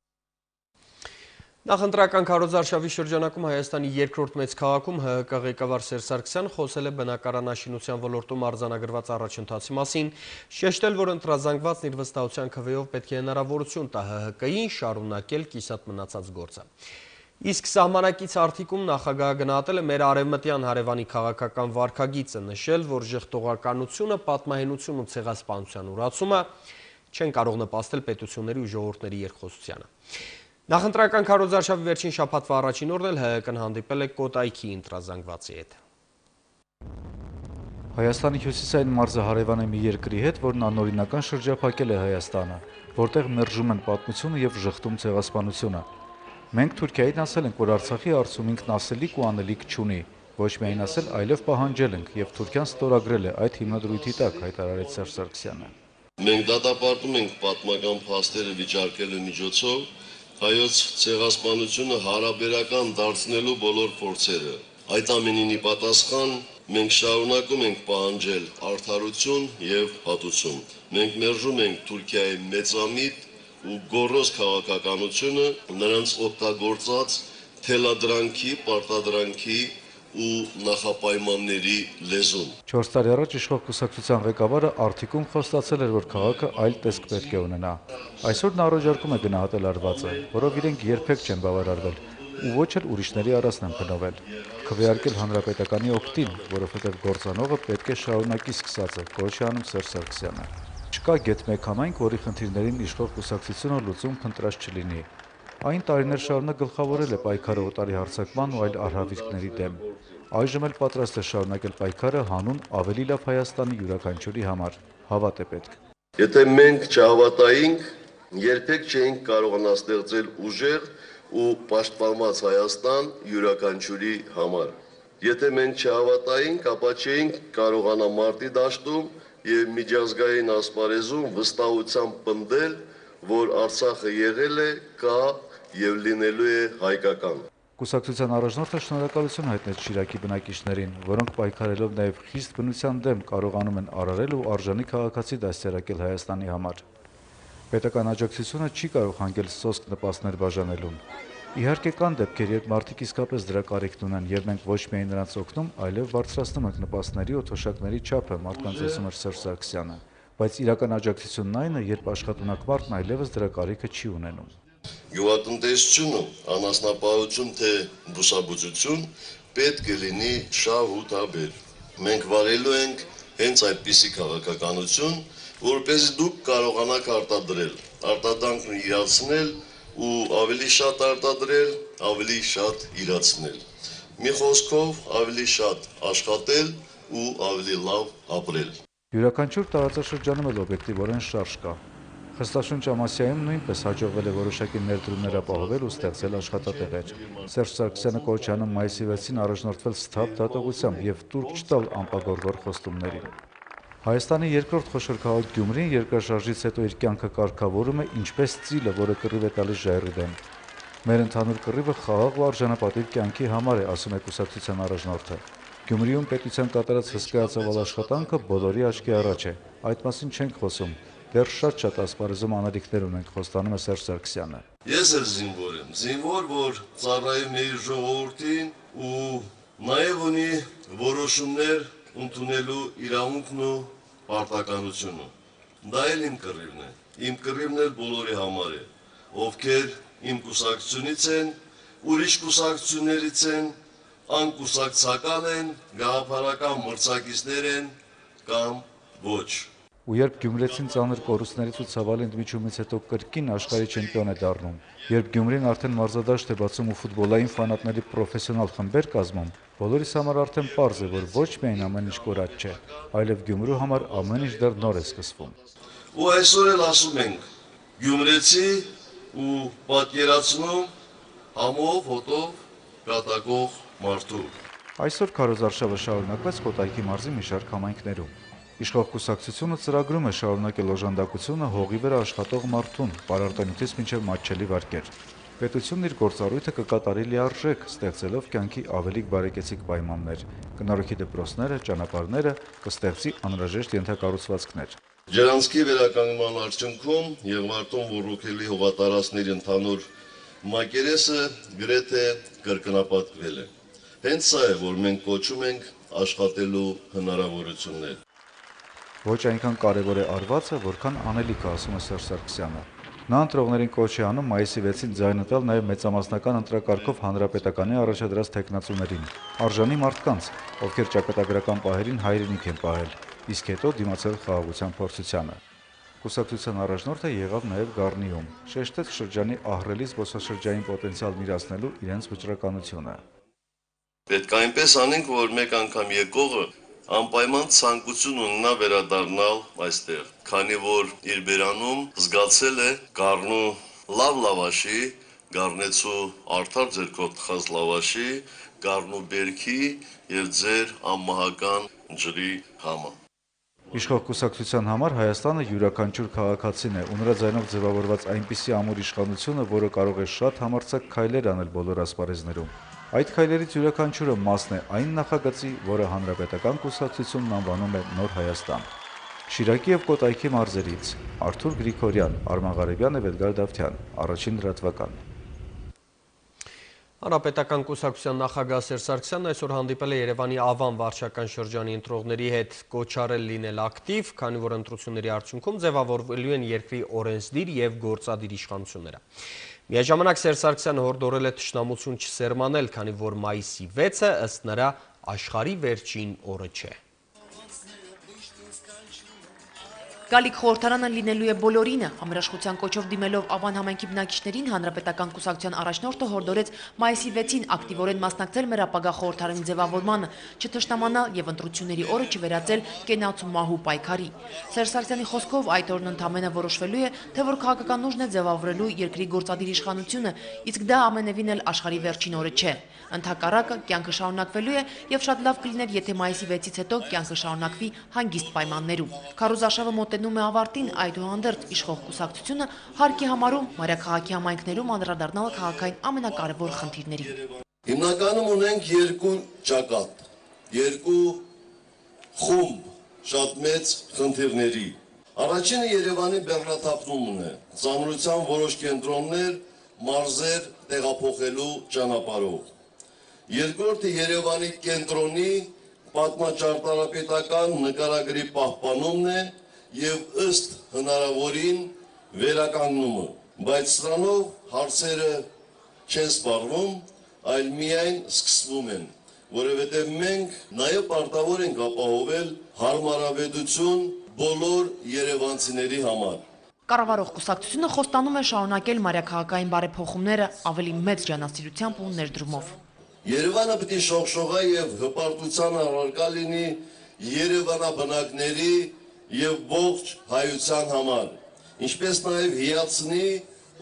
Նախընտրական քարոզարշավի շրջանակում Հայաստանի երկրորդ մեծ քաղաքում ՀՀԿ ղեկավար Սերժ Սարգսյանը խոսել է բնակարանաշինության ոլորտում արձանագրված առաջընթացի մասին, շեշտել, որ ընտրազանգվածն իր վստահության քվեով պետք է հնարավորություն տա ՀՀԿ-ին շարունակել կիսատ մնացած գործը։ Իսկ սահմանակից արդիկում նախագահը գնահատել է մեր արևմտյան հարևանի քաղաքական վարքագիծը, նշել, որ ժխտողականությունը, պատմահենություն ու ցեղասպանության ուրացումը չեն կարող նպաստել պետությունների ու ժողովուրդների երկխոսությանը։ Նախընտրական քարոզարշավի վերջին շաբաթվա առաջին օրն էլ ՀՀԿ-ն հանդիպել է Կոտայքի ընտրազանգվածի հետ։ Հայաստանի հյուսիսային մարզը հարևան է մի երկրի հետ, որն անօրինական շրջափակել է Հայաստանը, որտեղ մերժում են պատմությունը եւ ժխտում ցեղասպանությունը։ Մենք Թուրքիային ասել ենք, որ Արցախի հարցում ինքն ասելիք ու անելիք չունի, ոչ միայն ասել, այլև պահանջել ենք եւ Թուրքիան ստորագրել է այդ հիմնադրույթի տակ, հայտարարեց Սերժ Սարգսյանը։ Մենք դատապարտում ենք պատմական փաստերը վիճարկելու միջոցով հայոց ցեղասպանությունը հարաբերական դարձնելու բոլոր փորձերը։ Այդ ամենինի պատասխան մենք շարունակում ենք պահանջել արդարություն եւ հատուցում։ Մենք մերժում ենք Թուրքիայի մեծամիտ ու գոռոզ քաղաքականությունը, նրանց օգտագործած թելադրանքի, պարտադրանքի ու նախապայմանների լեզուն։ 4 տարի առաջ իշխող կուսակցության ղեկավարը արդիկում խոստացել էր, որ քաղաքը այլ տեսք պետք է ունենա։ Այսօր նա առաջարկում է գնահատել արվածը, որով իրենք երբեք չեն բավարարվել ու ոչ էլ ուրիշների առածն են փնովել։ Քվեարկել հանրապետականի օգտին, որովհետև գործանողը պետք է շարունակի սկսածը, կոչ է անում Սերժ Սարգսյանը։ Չկա գետ մեկ համայնք, որի խնդիրներին իշխող կուսակցությունը լուծում փնտրած չլինի։ Այն տարիներ շարունակ գլխավորել է պայքարը օտարի հարձակման ու այլ արհավիրքների դեմ։ Այժմ էլ պատրաստ է շարունակել պայքարը հանուն ավելի լավ Հայաստանի յուրաքանչյուրի համար։ Հավատ է պետք։ Եթե մենք չհավատայինք, երբեք չէինք կարողանա ստեղծել ուժեղ ու պաշտպանված Հայաստան յուրաքանչյուրի համար։ Եթե մենք չհավատայինք, ապա չէինք կարողանա մարտի դաշտում եւ միջազգային ասպարեզում վստահությամբ պնդել, որ Արցախը եղել է, կա եւ լինելու է հայկական։ Կուսակցության առաջնորդը շնորհակալություն հայտնեց Շիրակի բնակիչներին, որոնք պայքարելով նաև խիստ բնության դեմ կարողանում են արարել ու արժանի քաղաքացի դաստիարակել Հայաստանի համար։ Պետական աջակցությունը չի կարող հանգել սոսկ նպաստներ բաժանելուն։ Իհարկե կան դեպքեր, երբ մարդիկ իսկապես դրա կարիքն ունեն, եւ մենք ոչ միայն նրանց օգնում, այլև բարձրացնում ենք նպաստների ու թոշակների չափը, մարդկանց ասում էր Սերժ Սարգսյանը։ Բայց իրական աջակցությունն այն է, երբ աշխատունակ մարդն այլևս դրա կարիքը չի ունենում։ Գյուղատնտեսությունը, անասնապահություն թե բուսաբուծություն պետք է լինի շահ ու թաբեր։ Մենք վարելու ենք հենց այդպիսի քաղաքականություն, որպեսզի դուք կարողանաք արտադրել, արտադրանքն իրացնել ու ավելի շատ արտադրել, ավելի շատ իրացնել։ Մի խոսքով ավելի շատ աշխատել ու ավելի լավ ապրել։ Յուրաքանչյուր տարածաշրջանում էլ օբյեկտիվորեն շարժ կա։ Խստաշունչ Ամասիայում նույնպես հաջողվել է որոշակի ներդրումներ ապահովել ու ստեղծել աշխատատեղեր։ Սերժ Սարգսյանը կոչ է անում մայիսի 6-ին առաջնորդվել սթափ դատողությամբ եւ տուրք չտալ անպագորգոր խոստումներին։ Հայաստանի երկրորդ խոշոր քաղաք Գյումրին երկրաշարժից հետո իր կյանքը կարգավորում է ինչպես ծիլը, որը կռիվ է տալիս ժայռի դեմ։ Մեր ընդհանուր կռիվը խաղաղ ու արժանապատիվ կյանքի համար է, ասում է կուսակցության առաջնորդը։ Գյումրիում պետության կատարած հսկայածավալ աշխատանքը բոլորի աչքի առաջ է։ Այդ մասին չենք խոսում։ դեռ շատ ասպարեզում անելիքներ ունենք, խոստանում է Սերժ Սարգսյանը։ Ես էլ զինվոր եմ, զինվոր, որ ծառայում է իր ժողովրդին ու նաև ունի որոշումներ ընդունելու իրավունքն ու պարտականությունը։ Դա էլ իմ կռիվն է, իմ կռիվն էլ բոլորի համար է, ովքեր իմ կուսակցությունից են, ուրիշ կուսակցություններից են, անկուսակցական են, գաղափարական մրցակիցներ են կամ ոչ։ Ու երբ գյումրեցին ծանր կորուստներից ու ցավալի ընդմիջումից հետո կրկին աշխարհի չեմպիոն է դառնում, երբ Գյումրին արդեն մարզադաշտ է բացում ու ֆուտբոլային ֆանատների պրոֆեսիոնալ խմբեր կազմում, բոլորիս համար արդեն պարզ է, որ ոչ միայն ամեն ինչ կորած չէ, այլև Գյումրու համար ամեն ինչ դեռ նոր է սկսվում։ Ու այսօր էլ ասում ենք գյումրեցի ու պատկերացնում համով, հոտով կատակող մարդու։ Այսօր քարոզարշավը շարունակվեց Կոտայքի մարզի մի շարք համայնքներում։ Իշխող կուսակցությունը ծրագրում է շարունակել օժանդակությունը հողի վրա աշխատող մարդուն, պարարտանյութից մինչև մատչելի վարկեր։ Պետությունն իր գործառույթը կկատարի լիարժեք, ստեղծելով կյանքի ավելի բարեկեցիկ պայմաններ, կնորոգի դպրոցները, ճանապարհները, կստեղծի անհրաժեշտ ենթակառուցվածքներ։ Ջրանցքի վերականգնման արդյունքում Եղվարդոն ոռոգելի հողատարածքների ընդհանուր մակերեսը գրեթե կրկնապատկվել է։ Հենց սա է, որ մենք կոչում ենք աշխատելու հնարավորություններ։ Ոչ այնքան կարևոր է արվածը, որքան անելիքը, ասում է Սերժ Սարգսյանը։ Նա ընտրողներին կոչ է անում մայիսի 6-ին ձայն տալ նաև մեծամասնական ընտրակարգով հանրապետականի առաջադրած թեկնածուներին, արժանի մարդկանց, ովքեր ճակատագրական պահերին հայրենիք են պահել, իսկ հետո դիմացել խաղաղության փորձությանը։ Կուսակցության առաջնորդը եղավ նաև Գառնիում, շեշտեց շրջանի ահռելի զբոսաշրջային պոտենցիալն իրացնելու իրենց վճռականությունը։ Պետք է այնպես անենք, որ մեկ անգամ եկողը անպայման ցանկություն ունենա վերադառնալ այստեղ, քանի որ իր բերանում զգացել է Գառնու լավ լավաշի, Գառնեցու արդար ձեռքով թխած լավաշի, Գառնու բերքի եւ ձեր անմահական ջրի համը։ Իշխող կուսակցության համար Հայաստանը յուրաքանչյուր քաղաքացին է ու նրա ձայնով ձևավորված այնպիսի ամուր իշխանությունը, որը կարող է շատ համարձակ քայլեր անել բոլոր ասպարեզներում։ Այդ քայլերից յուրաքանչյուրը մասն է այն նախագծի, որը հանրապետական կուսակցությունն անվանում է Նոր Հայաստան։ Շիրակի եւ Կոտայքի մարզերից Արթուր Գրիգորյան, Արման Ղարեբյան եւ Էդգար Դավթյան, առաջին լրատվական։ Հանրապետական կուսակցության նախագահ Սերժ Սարգսյանն այսօր հանդիպել է Երևանի Ավան վարչական շրջանի ընտրողների հետ, կոչարել լինել ակտիվ, քանի որ ընտրությունների արդյունքում ձևավորվելու են երկրի օրենսդիր եւ գործադիր իշխանությունները։ Միաժամանակ Սերժ Սարգսյանը հորդորել է թշնամություն չսերմանել, քանի որ մայիսի 6-ը ըստ նրա աշխարհի վերջին օրը չէ։ Գալիք խորհրդարանը լինելու է բոլորինը, համերաշխության կոչով դիմելով Ավան համայնքի բնակիչներին հանրապետական կուսակցության առաջնորդը հորդորեց մայիսի 6-ին ակտիվորեն մասնակցել մեր ապագա խորհրդարանի ձևավորմանը, չթշնամանալ եւ ընտրությունների օրը չվերածել կենաց ու մահու պայքարի։ Սերժ Սարգսյանի խոսքով այդ օրն ընդամենը որոշվելու է, թե որ քաղաքական ուժն է ձևավորելու երկրի գործադիր իշխանությունը, իսկ դա ամենևին էլ աշխարհի վերջին օրը չէ։ Ընդհակառակը կյանքը շարունակվելու է եւ շատ լավ կլիներ, եթե մայիսի 6-ից հետո կյանքը շարունակվի հանգիստ պայմաններում։ Քարոզարշավը մոտենում է ավարտին, այդուհանդերձ իշխող կուսակցությունը հարկ է համարում մայրաքաղաքի համայնքներում անդրադառնալը քաղաքային ամենակարևոր խնդիրներին։ Հիմնականում ունենք երկու ճակատ, երկու խումբ շատ մեծ խնդիրների։ Առաջինը Երևանի բեռնաթափումն է, ծանրության որոշ կենտրոններ, մարզեր տեղափոխելու ճանապարհով։ Երկրորդը Երևանի կենտրոնի պատմաճարտարապետական նկարագրի պահպանումն է եւ ըստ հնարավորին վերականգնումը, բայց սրանով հարցերը չեն սպառվում, այլ միայն սկսվում են, որովհետեւ մենք նաեւ պարտավոր ենք ապահովել հարմարավետություն բոլոր երևանցիների համար։ Կառավարող կուսակցությունը խոստանում է շարունակել մայրաքաղաքային բարեփոխումները ավելի մեծ ջանասիրությամբ ու ներդրումով։ Երևանը պետք է շողշողա եւ հպարտության առարկա լինի երևանաբնակների եւ ողջ հայության համար, ինչպես նաեւ հիացնի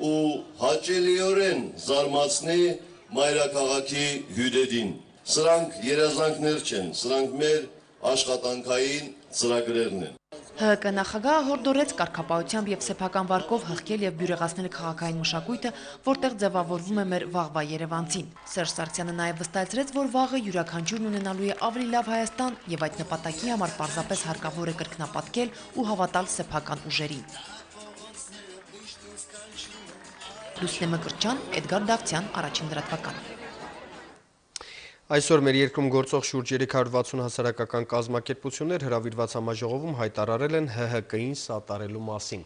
ու հաճելիորեն զարմացնի մայրաքաղաքի հյուրերին։ Սրանք երազանքներ չեն, սրանք մեր աշխատանքային ծրագրերն են։ ՀՀԿ նախագահը հորդորեց կարգապահությամբ եւ սեփական վարկով հղկել եւ բյուրեղացնել քաղաքային մշակույթը, որտեղ ձևավորվում է մեր վաղվա Երևանցին։ Սերժ Սարգսյանը նաեւ վստահեցրեց, որ վաղը յուրաքանչյուրն ունենալու է ավելի լավ Հայաստան եւ այդ նպատակի համար պարզապես հարկավոր է կրկնապատկել ու հավատալ սեփական ուժերին։ Լուսինե Մկրտչյան, Էդգար Դավթյան, Առաջին լրատվական։ Այսօր մեր երկրում գործող շուրջ 360 հասարակական կազմակերպություններ հրավիրված համաժողովում հայտարարել են ՀՀԿ-ին սատարելու մասին։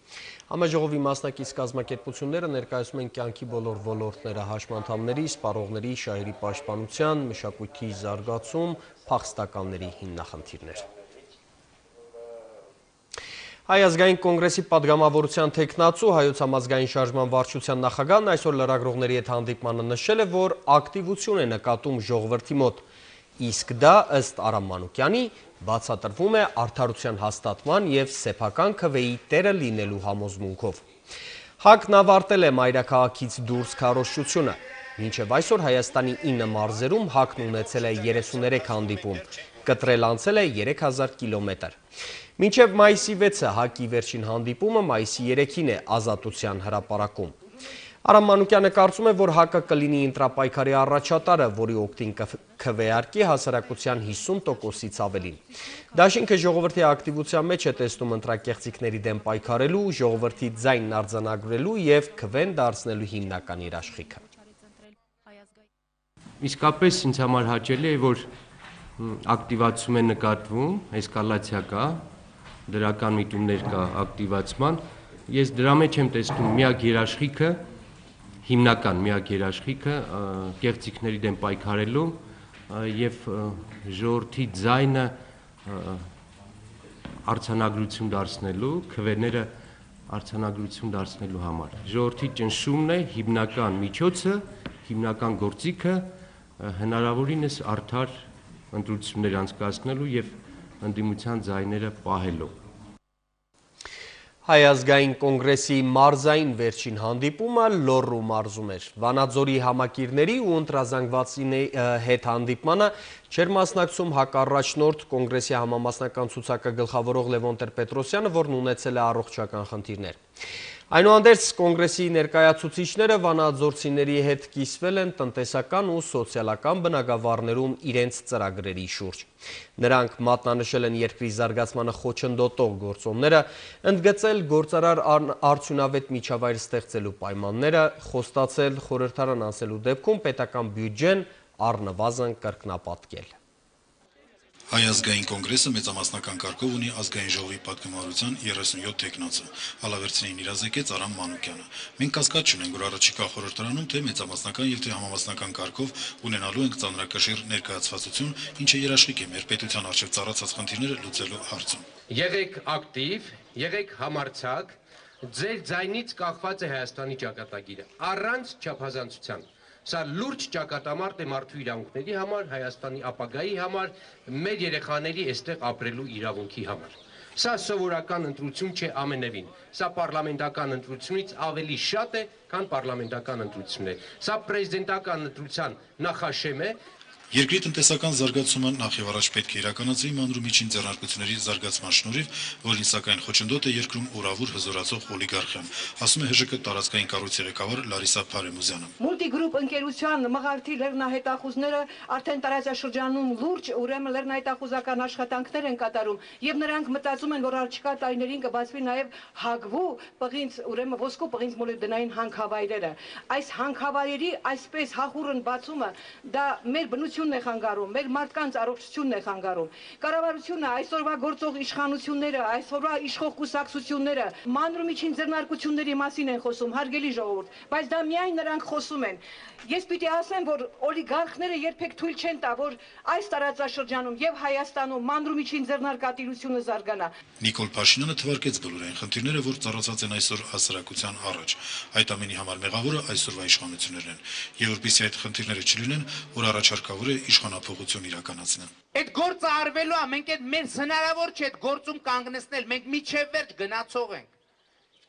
Համաժողովի մասնակից կազմակերպությունները ներկայացում են կյանքի բոլոր ոլորտները՝ հաշմանդամների, սպառողների, շահերի պաշտպանության, մշակույթի զարգացում, փախստականների հիմնախնդիրներ։ Հայ ազգային կոնգրեսի պատգամավորության թեկնածու Հայոց համազգային շարժման վարչության նախագահն այսօր լրագրողների հետ հանդիպմանը նշել է, որ ակտիվություն է նկատում ժողովրդի մոտ, իսկ դա ըստ Արամ Մանուկյանի բացատրվում է արդարության հաստատման եւ սեփական քվեի տերը լինելու համոզմունքով։ ՀԱԿ-ն ավարտել է մայրաքաղաքից դուրս քարոզչությունը։ Մինչև այսօր Հայաստանի 9 մարզերում ՀԱԿ-ն ունեցել է 33 հանդիպում, կտրել անցել է 3000 կիլոմետր։ Մինչև մայիսի 6-ը ՀԱԿ-ի վերջին հանդիպումը մայիսի 3-ին է Ազատության հրապարակում։ Արամ Մանուկյանը կարծում է, որ ՀԱԿ-ը կլինի ընտրապայքարի առաջատարը, որի օգտին քվեարկի հասարակության 50%-ից ավելին։ Դաշինքը ժողովրդի ակտիվության մեջ է տեսնում ընտրակեղծիքների դեմ պայքարելու, ժողովրդի ձայնն արձանագրելու եւ քվեն դարձնելու հիմնական երաշխիքը։ Իսկապես ինձ համար հաճելի է, որ ակտիվացում է նկատվում, էսկալացիա կա, դրական միտումներ կա ակտիվացման, ես դրա մեջ եմ տեսնում միակ երաշխիքը, հիմնական միակ երաշխիքը կեղծիքների դեմ պայքարելու եւ ժողովրդի ձայնը արձանագրություն դարձնելու, քվեները արձանագրություն դարձնելու համար։ Ժողովրդի ճնշումն է հիմնական միջոցը, հիմնական գործիքը հնարավորինս արդար ընտրություններ անցկացնելու եւ ընդդիմության ձայները պահելու։ Հայ ազգային կոնգրեսի մարզային վերջին հանդիպումը Լոռու մարզում էր։ Վանաձորի համակիրների ու ընտրազանգվածի հետ հանդիպմանը չէր մասնակցում ՀԱԿ առաջնորդ կոնգրեսի համամասնական ցուցակը գլխավորող Լևոն Տեր-Պետրոսյանը, որն ունեցել է առողջական խնդիրներ։ Այնուհանդերձ կոնգրեսի ներկայացուցիչները վանաձորցիների հետ կիսվել են տնտեսական ու սոցիալական բնագավառներում իրենց ծրագրերի շուրջ։ Նրանք մատնանշել են երկրի զարգացմանը խոչընդոտող գործոնները, ընդգծել գործարար արդյունավետ միջավայր ստեղծելու պայմանները, խոստացել խորհրդարան անցելու դեպքում պետական բյուջեն առնվազն կրկնապատկել։ Հայ ազգային կոնգրեսը մեծամասնական կարգով ունի ազգային ժողովի պատգամավորության 37 թեկնածու, հալավերցին իրազեկեց Արամ Մանուկյանը։ Մենք կասկած չունենք, որ առաջիկա խորհրդարանում թե մեծամասնական եւ թե համամասնական կարգով ունենալու ենք ծանրակշիռ ներկայացվածություն, ինչը երաշխիք է մեր պետության առջև ծառացած խնդիրները լուծելու հարցում։ Եղեք ակտիվ, եղեք համարձակ, ձեր ձայնից կախված է Հայաստանի ճակատագիրը, առանց չափազանցության։ Սա լուրջ ճակատամարտ է մարդու իրավունքների համար, Հայաստանի ապագայի համար, մեր երեխաների այստեղ ապրելու իրավունքի համար։ Սա սովորական ընտրություն չէ ամենևին։ Սա պարլամենտական ընտրությունից ավելի շատ է, քան պարլամենտական ընտրություններ։ Սա պրեզիդենտական ընտրության նախաշեմ է։ Երկրի տնտեսական զարգացումը նախ եւ առաջ պետք է իրականացվի մանրումիջին ձեռնարկությունների զարգացման շնորհիվ, որին սակայն խոչընդոտ է երկրում ուրավուր հզորացող օլիգարխիան, ասում է ՀԺԿ տարածքային կառույցի ղեկավար Լարիսա Փարեմուզյանը։ Մուլտիգրուպ ընկերության մղարտի լեռնահետախուզները արդեն տարածաշրջանում լուրջ ուրեմն լեռնահետախուզական աշխատանքներ են կատարում եւ նրանք մտածում են, որ առաջիկա տարիներին կբացվի նաեւ հագվու պղինձ ուրեմն ոսկու պղինձ մոլիբդենային հանքավայրերը։ Այս հանքավայրերի այսպես հախուռն բացումը դա մեր բնությունն է խանգարում, մեր մարդկանց առողջությունն է խանգարում։ Կառավարությունը այսօրվա գործող իշխանությունները, այսօրվա իշխող կուսակցությունները մանրումիջին ձեռնարկությունների մասին են խոսում, հարգելի ժողովուրդ, բայց դա միայն նրանք խոսում են։ Ես պիտի ասեմ, որ օլիգարխները երբեք թույլ չեն տա, որ այս տարածաշրջանում եւ Հայաստանում մանրումիջին ձեռնարկատիրությունը զարգանա։ Նիկոլ Փաշինյանը թվարկեց բոլորային խնդիրները, որ ծառացած են այսօր հասարակության առաջ։ Այդ ամենի համար մեղավորը այսօրվա իշխանություններն են։ Եվ որպեսզի այդ խնդիրները չլինեն, որ առաջարկավոր է իշխանափոխություն իրականացնել։ Այդ գործը արվելու է, մենք այդ մեր հնարավոր չէ այդ գործում կանգնեցնել, մենք միջև վերջ գնացող ենք։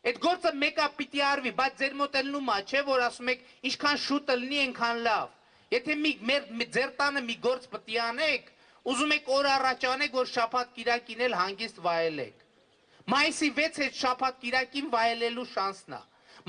Այդ գործը մեկա պիտի արվի, բայց ձեր մոտ ելնում է, չէ, որ ասում եք, ինչքան շուտ լինի, այնքան լավ։ Եթե մեր ձեր տանը մի գործ պիտի անեք, ուզում եք օր առաջ անեք, որ շաբաթ կիրակին էլ հանգիստ վայելեք։ Մայիսի 6 հետ շաբաթ կիրակին վայելելու շանսն է։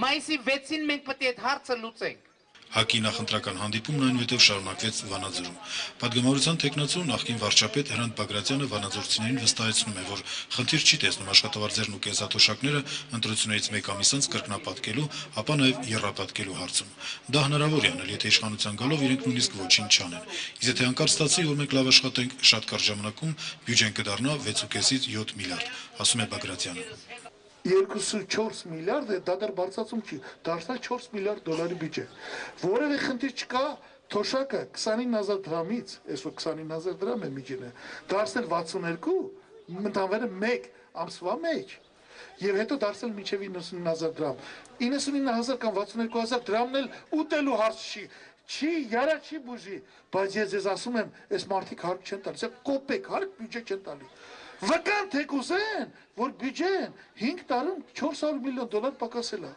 Մայիսի 6-ին մենք պետք է այդ հարցը լուծենք։ ՀԱԿ-ի նախընտրական հանդիպումն այնուհետև շարունակվեց Վանաձորում։ Պատգամավորության թեկնածու նախկին վարչապետ Հրանտ Բագրատյանը վանաձորցիներին վստահեցնում է, որ խնդիր չի տեսնում աշխատավարձերն ու կենսաթոշակները ընտրություններից մեկ ամիս անց կրկնապատկելու, ապա նաև եռապատկելու հարցում։ Դա հնարավոր է անել, եթե իշխանության գալով իրենք նույնիսկ ոչինչ չանեն։ Իսկ եթե հանկարծ ստացվի, որ մենք լավ աշխատենք, շատ կարճ ժամանակում բյուջեն կդառնա 6.5-ից 7 միլիարդ, ասում է Բագրատյանը։ 2.4 միլիարդ է, դա դեռ բարձրացում չի, դարձնել 4 միլիարդ դոլարի բյուջե։ Որևէ խնդիր չկա, թոշակը 29,000 դրամից, այսօր 29,000 դրամ է միջինը, դարձնել 62, ընդհանրապես մեկ ամսվա մեջ, եւ հետո դարձնել մինչեւ 99,000 դրամ։ 99,000 կամ 62,000 դրամն էլ ուտելու հարց չի։ Չի, яра չի բուժի, բայց ես ձեզ ասում եմ, այս մարդիկ հարկ չեն տալիս, կոպեկ հարկ բյուջե չեն տալի։ Վկան թե կուզեն, որ բյուջեն 5 տարում 400 միլիոն դոլար պակասել է։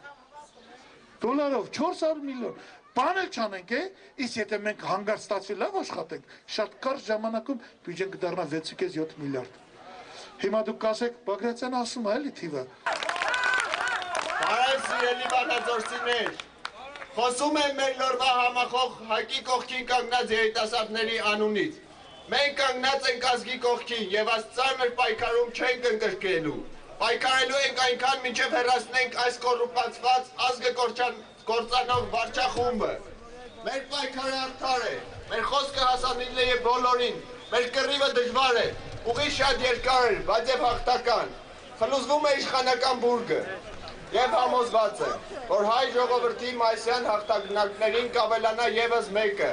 Դոլարով 400 միլիոն։ Բան էլ չանենք, իսկ եթե մենք հանգարց ստացվի լավ աշխատենք, շատ կարճ ժամանակում բյուջեն կդառնա 6.7 միլիարդ։ Հիմա դուք կասեք, Բագրատյանը ասում է, էլի թիվը։ Բարև սիրելի վանաձորցիներ, խոսում եմ մեր լորվա համախոհ ՀԱԿ-ի կողքին կանգնած երիտասարդների անունից։ Մենք կանգնած ենք ազգի կողքին եւ աստծանր պայքարում չենք ընկրկելու։ Պայքարելու ենք այնքան, մինչեւ հեռացնենք այս կոռուպացված ազգը կործանող վարչախումբը։ Մեր պայքարը արդար է, մեր խոսքը հասանելի է բոլորին, մեր կռիվը դժվար է, ուղի շատ երկար է, բայց եւ հաղթական։ Խլուզվում է իշխանական բուրգը։ Եվ համոզված եմ, որ հայ ժողովրդի մայիսյան հաղթանակներին կավելանա եւս մեկը։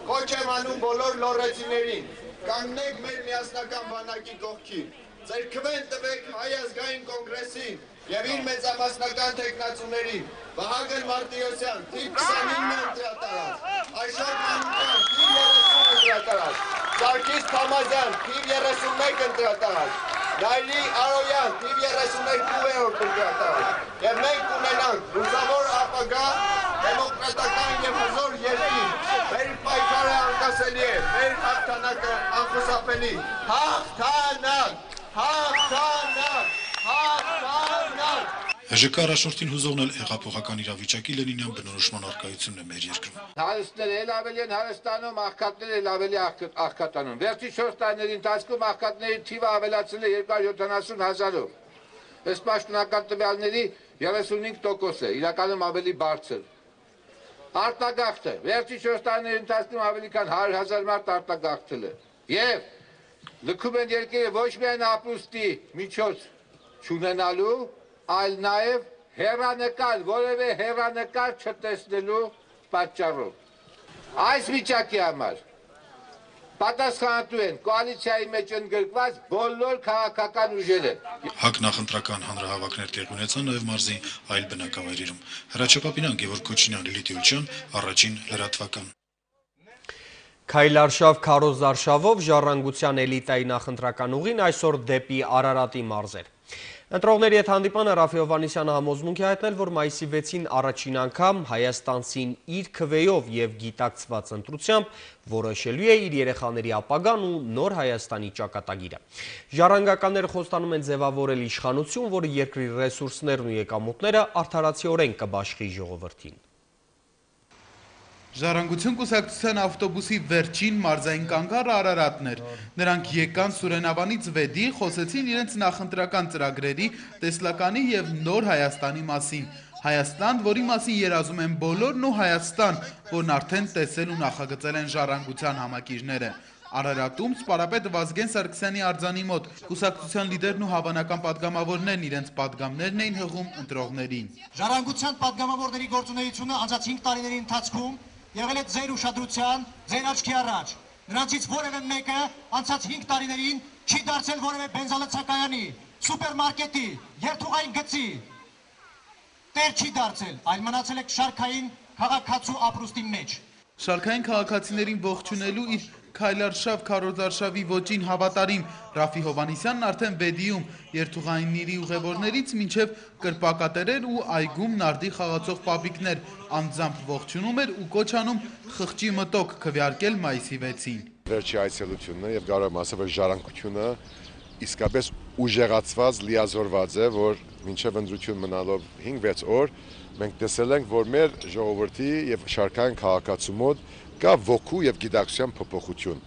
Կոչ եմ անում բոլոր լոռեցիներին, կանգնեք մեր միասնական բանակի կողքին, ձերքվեն տվեք Հայ ազգային կոնգրեսին եւ իր մեծամասնական թեկնածուներին, Վահագն Մարտիրոսյան, թիվ 29 ընտրատարած, Այշար Մանուկյան, թիվ 30 ընտրատարած, Սարգիս Փամազյան, թիվ 31 ընտրատարած, Նայլի Արոյան, թիվ 32-րդ ընտրատարած, եւ մենք կունենանք լուսավոր ապագա, դեմոկրատական եւ հզոր երկիր։ Մեր պայքարը անկասելի է, մեր հաղթանակը անխուսափելի։ Հաղթանակ, հաղթանակ, հաղթանակ։ ՀԺԿ առաջնորդին հուզողն էլ հեղափոխական իրավիճակի Լենինյան բնորոշման առկայությունն է մեր երկրում։ Հարստները էլ ավելի են հարստանում, աղքատները էլ ավելի աղքատանում։ Վերջի 4 տարիների ընթացքում աղքատների թիվը ավելացել է 270,000-ով։ Ըստ պաշտոնական տվյալների 35% է, իրականում ավելի բարձր։ Արտագաղթը վերջի 4 տարիների ընթացքում ավելի քան 100,000 մարդ արտագաղթել է։ Եվ լքում են երկիրը ոչ միայն ապրուստի միջոց չունենալու, այլ նաև հեռանկար, որևէ հեռանկար չտեսնելու պատճառով։ Այս վիճակի համար պատասխանատու են կոալիցիայի մեջ ընդգրկված բոլոր քաղաքական ուժերը։ ՀԱԿ նախընտրական հանրահավաքներ տեղի ունեցան նաև մարզի այլ բնակավայրերում։ Հրաչապապինյան Գևորգ Քոչինյան, Լիլիթ Յուլչյան, առաջին լրատվական։ Քայլարշավ քարոզարշավով ժառանգության էլիտայի նախընտրական ուղին այսօր դեպի Արարատի մարզեր։ Ընտրողների հետ հանդիպանը Ռաֆի Հովհաննիսյանը համոզմունք է հայտնել, որ մայիսի 6-ին առաջին անգամ հայաստանցին իր քվեով եւ գիտակցված ընտրությամբ որոշելու է իր երեխաների ապագան ու նոր Հայաստանի ճակատագիրը։ Ժառանգականները խոստանում են ձևավորել իշխանություն, որը երկրի ռեսուրսներն ու եկամուտները արդարացիորեն կբաշխի ժողովրդին։ Ժառանգություն կուսակցության ավտոբուսի վերջին մարզային կանգառը Արարատն էր։ Նրանք եկան Սուրենավանից Վեդի, խոսեցին իրենց նախընտրական ծրագրերի, տեսլականի եւ նոր Հայաստանի մասին։ Հայաստան, որի մասին երազում են բոլորն ու Հայաստան, որն արդեն տեսել ու նախագծել են ժառանգության համակիրները։ Արարատում սպարապետ Վազգեն Սարգսյանի արձանի մոտ կուսակցության լիդերն ու հավանական պատգամավորներն իրենց պատգամներն էին հղում ընտրողներին։ Ժառանգության պատգամավորների գործունեությունը անցած 5 տարիների ընթացքում եղել է ձեր ուշադրության, ձեր աչքի առաջ։ Նրանցից որևէ մեկը անցած 5 տարիներին չի դարձել որևէ բենզալցակայանի, սուպերմարկետի, երթուղային գծի տեր չի դարձել, այլ մնացել եք շարքային քաղաքացու ապրուստի մեջ։ Շարքային քաղաքացիներին ողջունելու իր քայլարշավ քարոզարշավի ոճին հավատարիմ Ռաֆի Հովհաննիսյանն արդեն Վեդիում երթուղայինների ուղևորներից մինչև կրպակատերեր ու այգում նարդի խաղացող պապիկներ անձամբ ողջունում էր ու կոչ անում խղճի մտոք քվեարկել մայիսի 6-ին։ Վերջի այցելությունն է եւ կարող եմ ասել, որ ժառանգությունը իսկապես ուժեղացված լիազորված է, որ մինչև ընտրություն մնալով 5-6 օր մենք տեսել ենք, որ մեր ժողովրդի եւ շարքային քաղաքացու մոտ կա ոգու եւ գիտակցության փոփոխություն,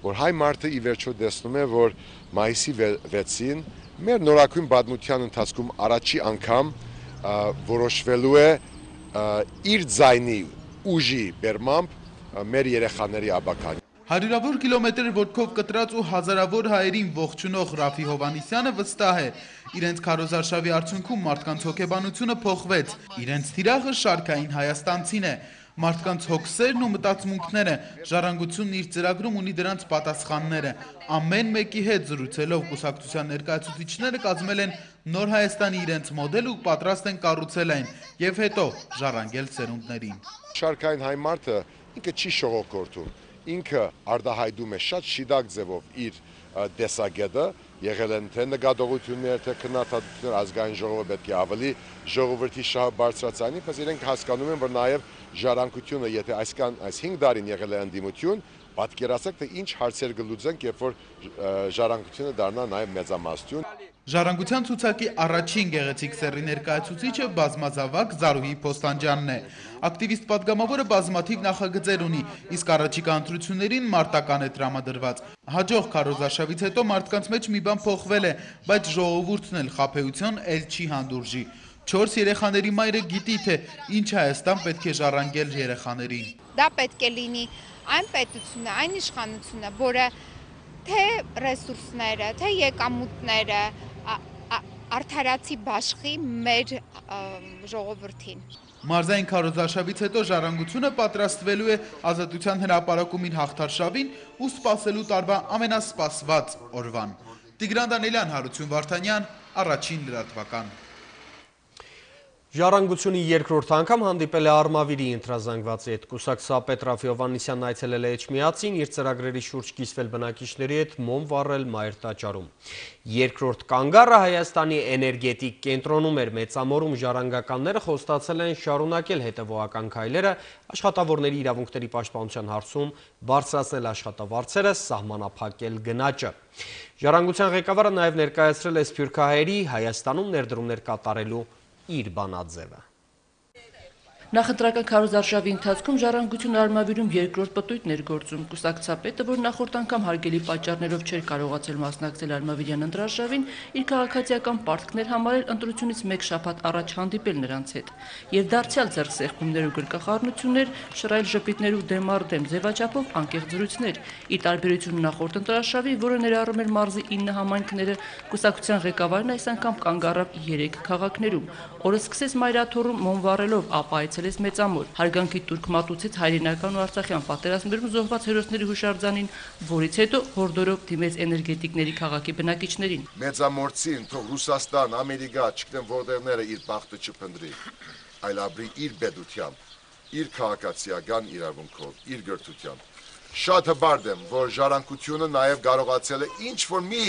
որ հայ մարդը ի վերջո տեսնում է, որ մայիսի 6-ին մեր նորակույն պատմության ընթացքում առաջի անգամ որոշվելու է իր ձայնի ուժի բերմամբ մեր երեխաների աբականի։ Հարյուրավոր կիլոմետր ոտքով կտրած ու հազարավոր հայերին ողջունող Ռաֆի Հովհաննիսյանը վստահ է, իրենց քարոզարշավի արդյունքում մարդկանց հոգեբանությունը փոխվեց, իրենց թիրախը շարքային հայաստանցին է, մարդկանց հոգսերն ու մտածմունքները, ժառանգությունն իր ծրագրում ունի դրանց պատասխանները, ամեն մեկի հետ զրուցելով կուսակցության ներկայացուցիչները կազմել են Նոր Հայաստանի իրենց մոդել ու պատրաստ են կառուցել այն եւ հետո ժառանգել սերունդներին։ Շարքային հայ մարդը ինքը չի շողոքորթում, ինքը արտահայտում է շատ շիդակ ձևով իր տեսակետը, եղել են թե նկատողություններ, թե քննադատություններ, ազգային ժողովը պետք է ավելի ժողովրդի շահը բարձրացանի, բայց իրենք հասկանում են, որ նաև ժառանգությունը, եթե այս 5 տարին եղել է ընդդիմություն, պատկերացեք, թե ինչ հարցեր կլուծենք, երբ որ ժառանգությունը դառնա նաև մեծամասնություն։ Ժառանգության ցուցակի առաջին գեղեցիկ սեռի ներկայացուցիչը բազմազավակ Զարուհի Փոստանջյանն է։ Ակտիվիստ պատգամավորը բազմաթիվ նախագծեր ունի, իսկ առաջիկա ընտրություններին մարտական է տրամադրված։ Հաջող քարոզարշավից հետո մարդկանց մեջ մի բան փոխվել է, բայց ժողովուրդն էլ խաբեության էլ չի հանդուրժի։ 4 երեխաների մայրը գիտի, թե ինչ Հայաստան պետք է ժառանգել երեխաներին։ Դա պետք է լինի այն պետությունը, այն իշխանությունը, որը թե ռեսուրսները, թե եկամուտները արդարացի բաշխի մեր ժողովրդին։ Մարզային քարոզարշավից հետո ժառանգությունը պատրաստվելու է Ազատության հրապարակումին հաղթարշավին ու սպասելու տարվա ամենասպասված օրվան։ Տիգրան Դանելյան, Հարություն Վարդանյան, Առաջին լրատվական։ Ժառանգությունը երկրորդ անգամ հանդիպել է Արմավիրի ընտրազանգվածի հետ։ Կուսակցապետ Ռաֆի Հովհաննիսյանն այցելել է Էջմիածին, իր ծրագրերի շուրջ կիսվել բնակիչների հետ, մոմ վառել Մայր տաճարում։ Երկրորդ կանգառը Հայաստանի էներգետիկ կենտրոնում էր, մեծամորում ժառանգականները խոստացել են շարունակել հետևողական քայլերը աշխատավորների իրավունքների պաշտպանության հարցում, բարձրացնել աշխատավարձերը, սահմանափակել գնաճը։ Ժառանգության ղեկավարը նաև ներկայացրել է սփյուռքահայերի Հայաստանում ներդրումներ կատարելու իր բանաձևը։ Նախընտրական քարոզարշավի ընթացքում ժառանգությունը Արմավիրում երկրորդ պտույտն էր գործում։ Կուսակցապետը, որ նախորդ անգամ հարգելի պատճառներով չէր կարողացել մասնակցել Արմավիրյան ընտրարշավին, իր քաղաքացիական պարտքներ համարել ընտրությունից 1 շաբաթ առաջ հանդիպել նրանց հետ եւ դարձյալ ձեռքսեղմումներ ու գրկախառնություններ, շռայլ ժպիտներ ու դեմ առ դեմ ձևաչափով անկեղծ զրույցներ։ Ի տարբերություն նախորդ ընտրարշավի, որը ներառում էր մարզի 9 համայնքները, կուսակցության ղեկավարն այս անգամ կանգ առավ 3 քաղաքներում։ Օրը սկսեց Մայրաթոռում մոմ վառելով, ապա այցելեց Մեծամոր, հարգանքի տուրք մատուցեց հայրենական ու արցախյան պատերազմներում զոհված հերոսների հուշարձանին, որից հետո հորդորով դիմեց էներգետիկների քաղաքի բնակիչներին։ Մեծամորցին թող Ռուսաստան, Ամերիկա, չգիտեմ որտեղները իր բախտը չփնտրի, այլ ապրի իր պետությամբ, իր քաղաքացիական իրավունքով, իր գրթությամբ։ Շատ հբարդ եմ, որ ժառանգությունը նաև կարողացել է ինչ որ մի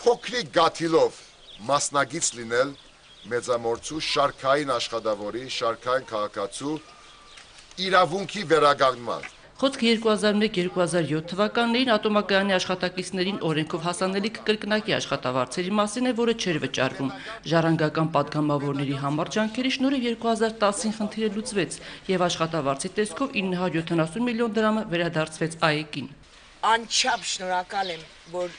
փոքրիկ գաթիլով մասնագից լինել մեծամորցու շարքային աշխատավորի, շարքային քաղաքացու իրավունքի վերականգնման։ Խոսքը 2001-2007 թվականներին ատոմակայանի աշխատակիցներին օրենքով հասանելիք կրկնակի աշխատավարձերի մասին է, որը չէր վճարվում։ Ժառանգական պատգամավորների համար ջանքերի շնորհիվ 2010-ին խնդիրը լուծվեց եւ աշխատավարձի տեսքով 970 միլիոն դրամը վերադարձվեց ԱԵԿ-ին։ Անչափ շնորհակալ եմ, որ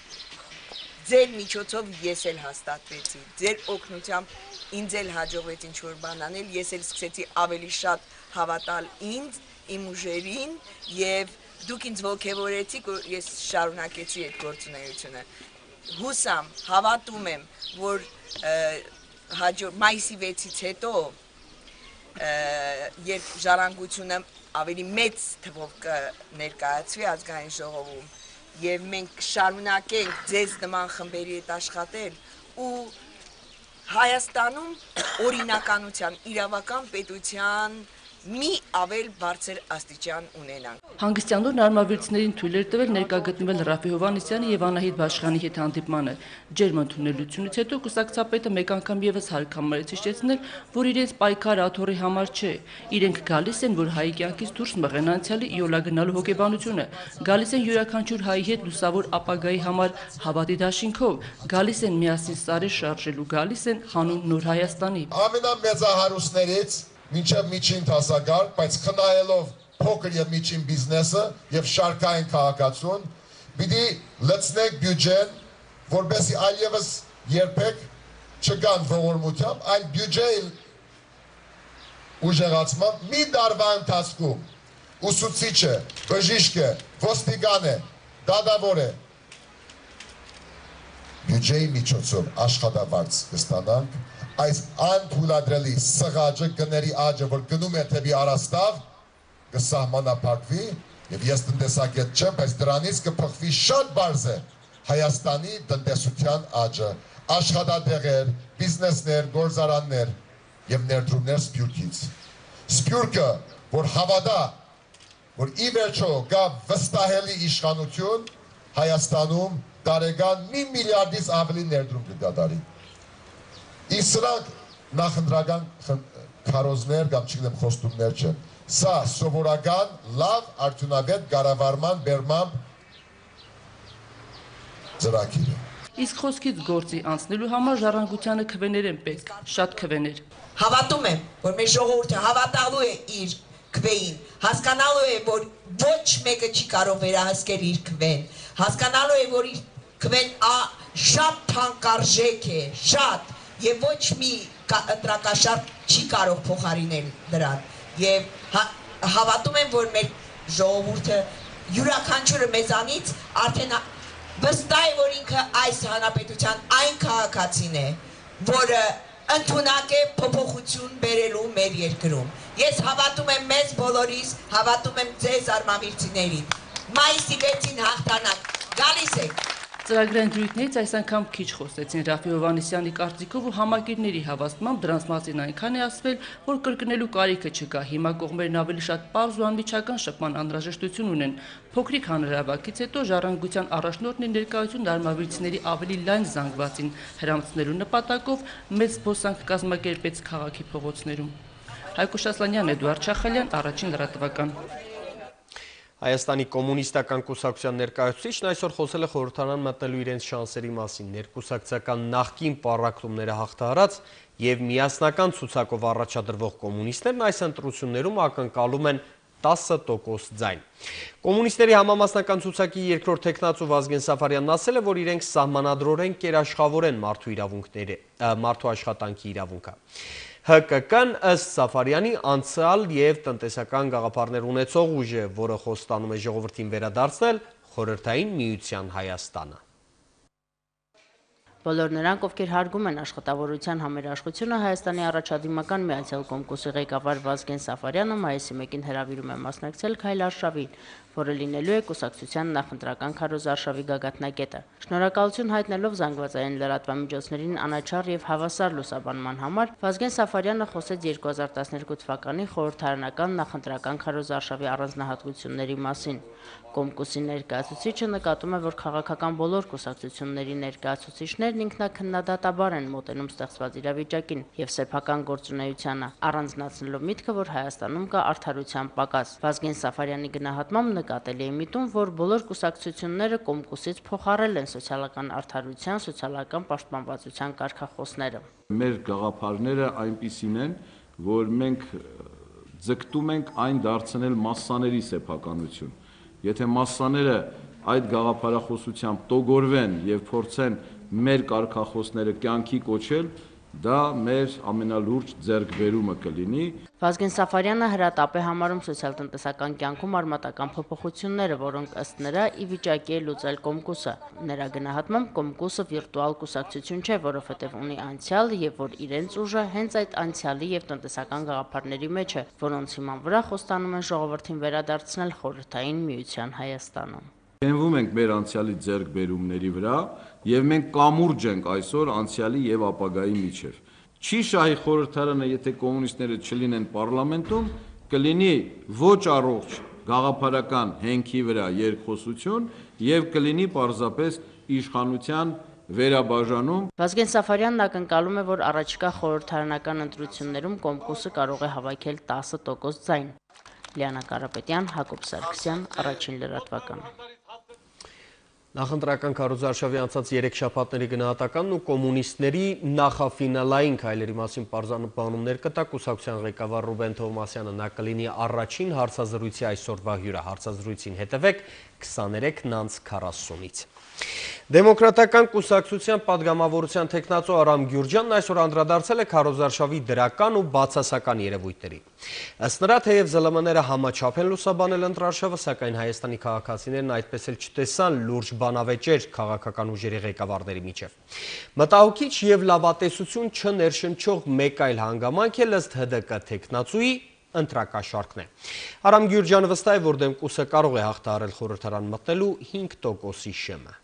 ձեր միջոցով ես էլ հաստատվեցի, ձեր օգնությամբ ինձ էլ հաջողվեց ինչ-որ բան անել, ես էլ սկսեցի ավելի շատ հավատալ ինձ, իմ ուժերին եւ դուք ինձ ողջևորեցիք, որ ես շարունակեցի այդ գործունեությունը։ Հուսամ, հավատում եմ, որ մայիսի 6-ից հետո երբ ժառանգությունը ավելի մեծ թվով կներկայացվի ազգային ժողովում եւ մենք շարունակենք ձեզ նման խմբերի հետ աշխատել ու Հայաստանում օրինականության, իրավական պետության մի ավել բարձր աստիճան ունենանք։ Հանգստյանորն արմավիրցներին թույլ էր տվել ներկա գտնվել Ռաֆի Հովհաննիսյանի եւ Անահիտ Բաշխանի հետ հանդիպմանը։ Ջերմ ընդունելությունից հետո կուսակցապետը մեկ անգամ եւս հարկ հիշեցնել, որ իրենց պայքարը աթոռի համար չէ։ Իրենք գալիս են, որ հայի կյանքից դուրս մղեն անցյալի իոլա գնալու հոգեբանությունը, գալիս են յուրաքանչյուր հայի հետ լուսավոր ապագայի համար հավատի դաշինքով, գալիս են միասին սարեր շարժելու, գալիս են հանուն նոր Հայաստանի։ Ամենամեծահարուստներից մինչև միջին տասագար, բայց խնայելով փոքր եւ միջին բիզնեսը եւ շարքային քաղաքացուն, պիտի լցնենք բյուջեն, որբեսի այլևս երբեք չգան ողորմությամբ, այլ բյուջեի ուժեղացման մի դարվա ընթացքում ուսուցիչը, բժիշկը, ոստիգանը, դատավորը բյուջեի միջոցով աշխատավարձ կստանանք, այս անթույլատրելի սղաճը գների աճը, որ գնում է թեպի առաստաղ, կսահմանափակվի, եւ ես տնտեսագետ չեմ, բայց դրանից կփոխվի շատ բարձ է Հայաստանի տնտեսության աճը, աշխատատեղեր, բիզնեսներ, գործարաններ եւ ներդրումներ Սփյուռքից։ Սփյուռքը, որ հավատա, որ ի վերջո կա վստահելի իշխանություն Հայաստանում տարեկան 1 միլիարդից ավելի ներդրում կդադարի։ Իսկ սրանք նախընտրական քարոզներ կամ չգիտեմ խոստումներ չեն։ Սա սովորական լավ արդյունավետ կառավարման բերմամբ ծրագիր է։ Իսկ խոսքից գործի անցնելու համար ժառանգությանը քվեներ են պետք, շատ քվեներ։ Հավատում եմ, որ մեր ժողովուրդը հավատալու է իր քվեին, հասկանալու է, որ ոչ մեկը չի կարող վերահսկել իր քվեն, հասկանալու է, որ իր քվեն շատ թանկարժեք է, շատ, եւ ոչ մի ընտրակաշարք չի կարող փոխարինել դրան։ Եվ հավատում եմ, որ մեր ժողովուրդը յուրաքանչյուրը մեզանից արդեն վստահ է, որ ինքը այս հանրապետության այն քաղաքացին է, որը ընդունակ է փոփոխություն բերելու մեր երկրում։ Ես հավատում եմ մեզ բոլորիս, հավատում եմ ձեզ արմավիրցիներին։ Մայիսի 6-ին հաղթանակ, գալիս եք։ Ծրագրային դրույթներից այս անգամ քիչ խոսեցին Ռաֆի Հովհաննիսյանի կարծիքով ու համակիրների հավաստմամբ դրանց մասին այնքան է ասվել, որ կրկնելու կարիքը չկա։ Հիմա կողմերն ավելի շատ պարզ ու անմիջական շփման անհրաժեշտություն ունեն։ Փոքրիկ հանրահավաքից հետո ժառանգության առաջնորդն իր ներկայությունն արմավիրցիների ավելի լայն զանգվածին հրամցնելու նպատակով մեծ զբոսանք կազմակերպեց քաղաքի փողոցներում։ Հայկուշ Ասլանյան, Էդուարդ Շախալյան, Առաջին լրատվական։ Հայաստանի կոմունիստական կուսակցության ներկայացուցիչն այսօր խոսել է խորհրդարան մտնելու իրենց շանսերի մասին, ներկուսակցական նախկին պառակտումները հաղթահարած եւ միասնական ցուցակով առաջադրվող կոմունիստներն այս ընտրություններում ակնկալում են 10% ձայն։ Կոմունիստների համամասնական ցուցակի երկրորդ տեխնացու Վազգեն Սաֆարյանն ասել է, որ իրենք սահմանադրորեն կերաշխավորեն մարդու աշխատանքի իրավունքը։ ՀԿԿ-ն ըստ Սաֆարյանի անցյալ եւ տնտեսական գաղափարներ ունեցող ուժ է, որը խոստանում է ժողովրդին վերադարձնել խորհրդային միության Հայաստանը։ Բոլոր նրանք, ովքեր հարգում են աշխատավորության համերաշխությունը, Հայաստանի առաջադիմական միացյալ կոմկուսի ղեկավար Վազգեն Սաֆարյանը մայիսի 1-ին հրավիրում է մասնակցել քայլարշավին, որը լինելու է կուսակցության նախընտրական քարոզարշավի գագաթնակետը։ Շնորհակալություն հայտնելով զանգվածային լրատվամիջոցներին անաչառ եւ հավասար լուսաբանման համար, Վազգեն Սաֆարյանը խոսեց 2012 թվականի խորհրդարանական նախընտրական քարոզարշավի առանձնահատկությունների մասին։ Կոմկուսի ներկայացուցիչը նկատում է, որ քաղաքական բոլոր կուսակցությունների ներկայացուցիչներն ինքնակնդադատաբար են մոտենում ստեղծված իրավիճակին եւ սեփական գործունեությանը, առանձնացնելով միտքը, որ Հայաստանում կա արդարության պակաս։ Վազգեն Սաֆարյանի գնահատմամբ նկատելի է միտում, որ բոլոր կուսակցությունները Կոմկուսից փոխարել են սոցիալական արդարության, սոցիալական պաշտպանվածության կարգախոսները։ Մեր գաղափարները այնպիսին են, որ մենք ձգտում ենք այն դարձնել մասսաների սեփականություն։ Եթե մասսաները այդ գաղափարախոսությամբ տոգորվեն եւ փորձեն մեր կարգախոսները կյանքի կոչել, դա մեր ամենալուրջ ձեռքբերումը կլինի։ Վազգեն Սաֆարյանը հրատապ է համարում սոցիալ-տնտեսական կյանքում արմատական փոփոխությունները, որոնք ըստ նրա ի վիճակի է լուծել Կոմկուսը։ Նրա գնահատմամբ Կոմկուսը վիրտուալ կուսակցություն չէ, որովհետև ունի անցյալ եւ որ իրենց ուժը հենց այդ անցյալի եւ տնտեսական գաղափարների մեջ է, որոնց հիման վրա խոստանում են ժողովրդին վերադարձնել խորհրդային միության Հայաստանը։ Հենվում ենք մեր անցյալի ձեռքբերումների վրա եւ մենք կամուրջ ենք այսօր անցյալի եւ ապագայի միջև։ Չի շահի խորհրդարանը, եթե կոմունիստները չլինեն պարլամենտում կլինի ոչ առողջ գաղափարական հենքի վրա երկխոսություն եւ կլինի պարզապես իշխանության վերաբաժանում։ Վազգեն Սաֆարյանն ակնկալում է, որ առաջիկա խորհրդարանական ընտրություններում Կոմկուսը կարող է հավաքել 10% ձայն։ Լիանա Կարապետյան, Հակոբ Սարգսյան, Առաջին լրատվական։ Նախընտրական քարոզարշավի անցած 3 շաբաթների գնահատականն ու կոմունիստների նախաֆինալային քայլերի մասին պարզաբանումներ կտա կուսակցության ղեկավար Ռուբեն Թովմասյանը, նա կլինի առաջին հարցազրույցի այսօրվա հյուրը, հարցազրույցին հետևեք 23:40-ից։ Դեմոկրատական կուսակցության պատգամավորության թեկնածու Արամ Գյուրջյանն այսօր անդրադարձել է քարոզարշավի դրական ու բացասական երևույթների։ Ըստ նրա, թեև ԶԼՄ-ները համաչափ են լուսաբանել ընտրարշավը, սակայն Հայաստանի քաղաքացիներն այդպես էլ չտեսան լուրջ բանավեճեր քաղաքական ուժերի ղեկավարների միջև։ Մտահոգիչ եւ լավատեսություն չներշնչող մեկ այլ հանգամանք էլ ըստ ՀԴԿ թեկնածուի ընտրակաշարքն է։ Արամ Գյուրջյանը վստահ է, որ Դեմկուսը կարող է հաղթահարել խորհրդարան մտնելու 5%-ի շեմը։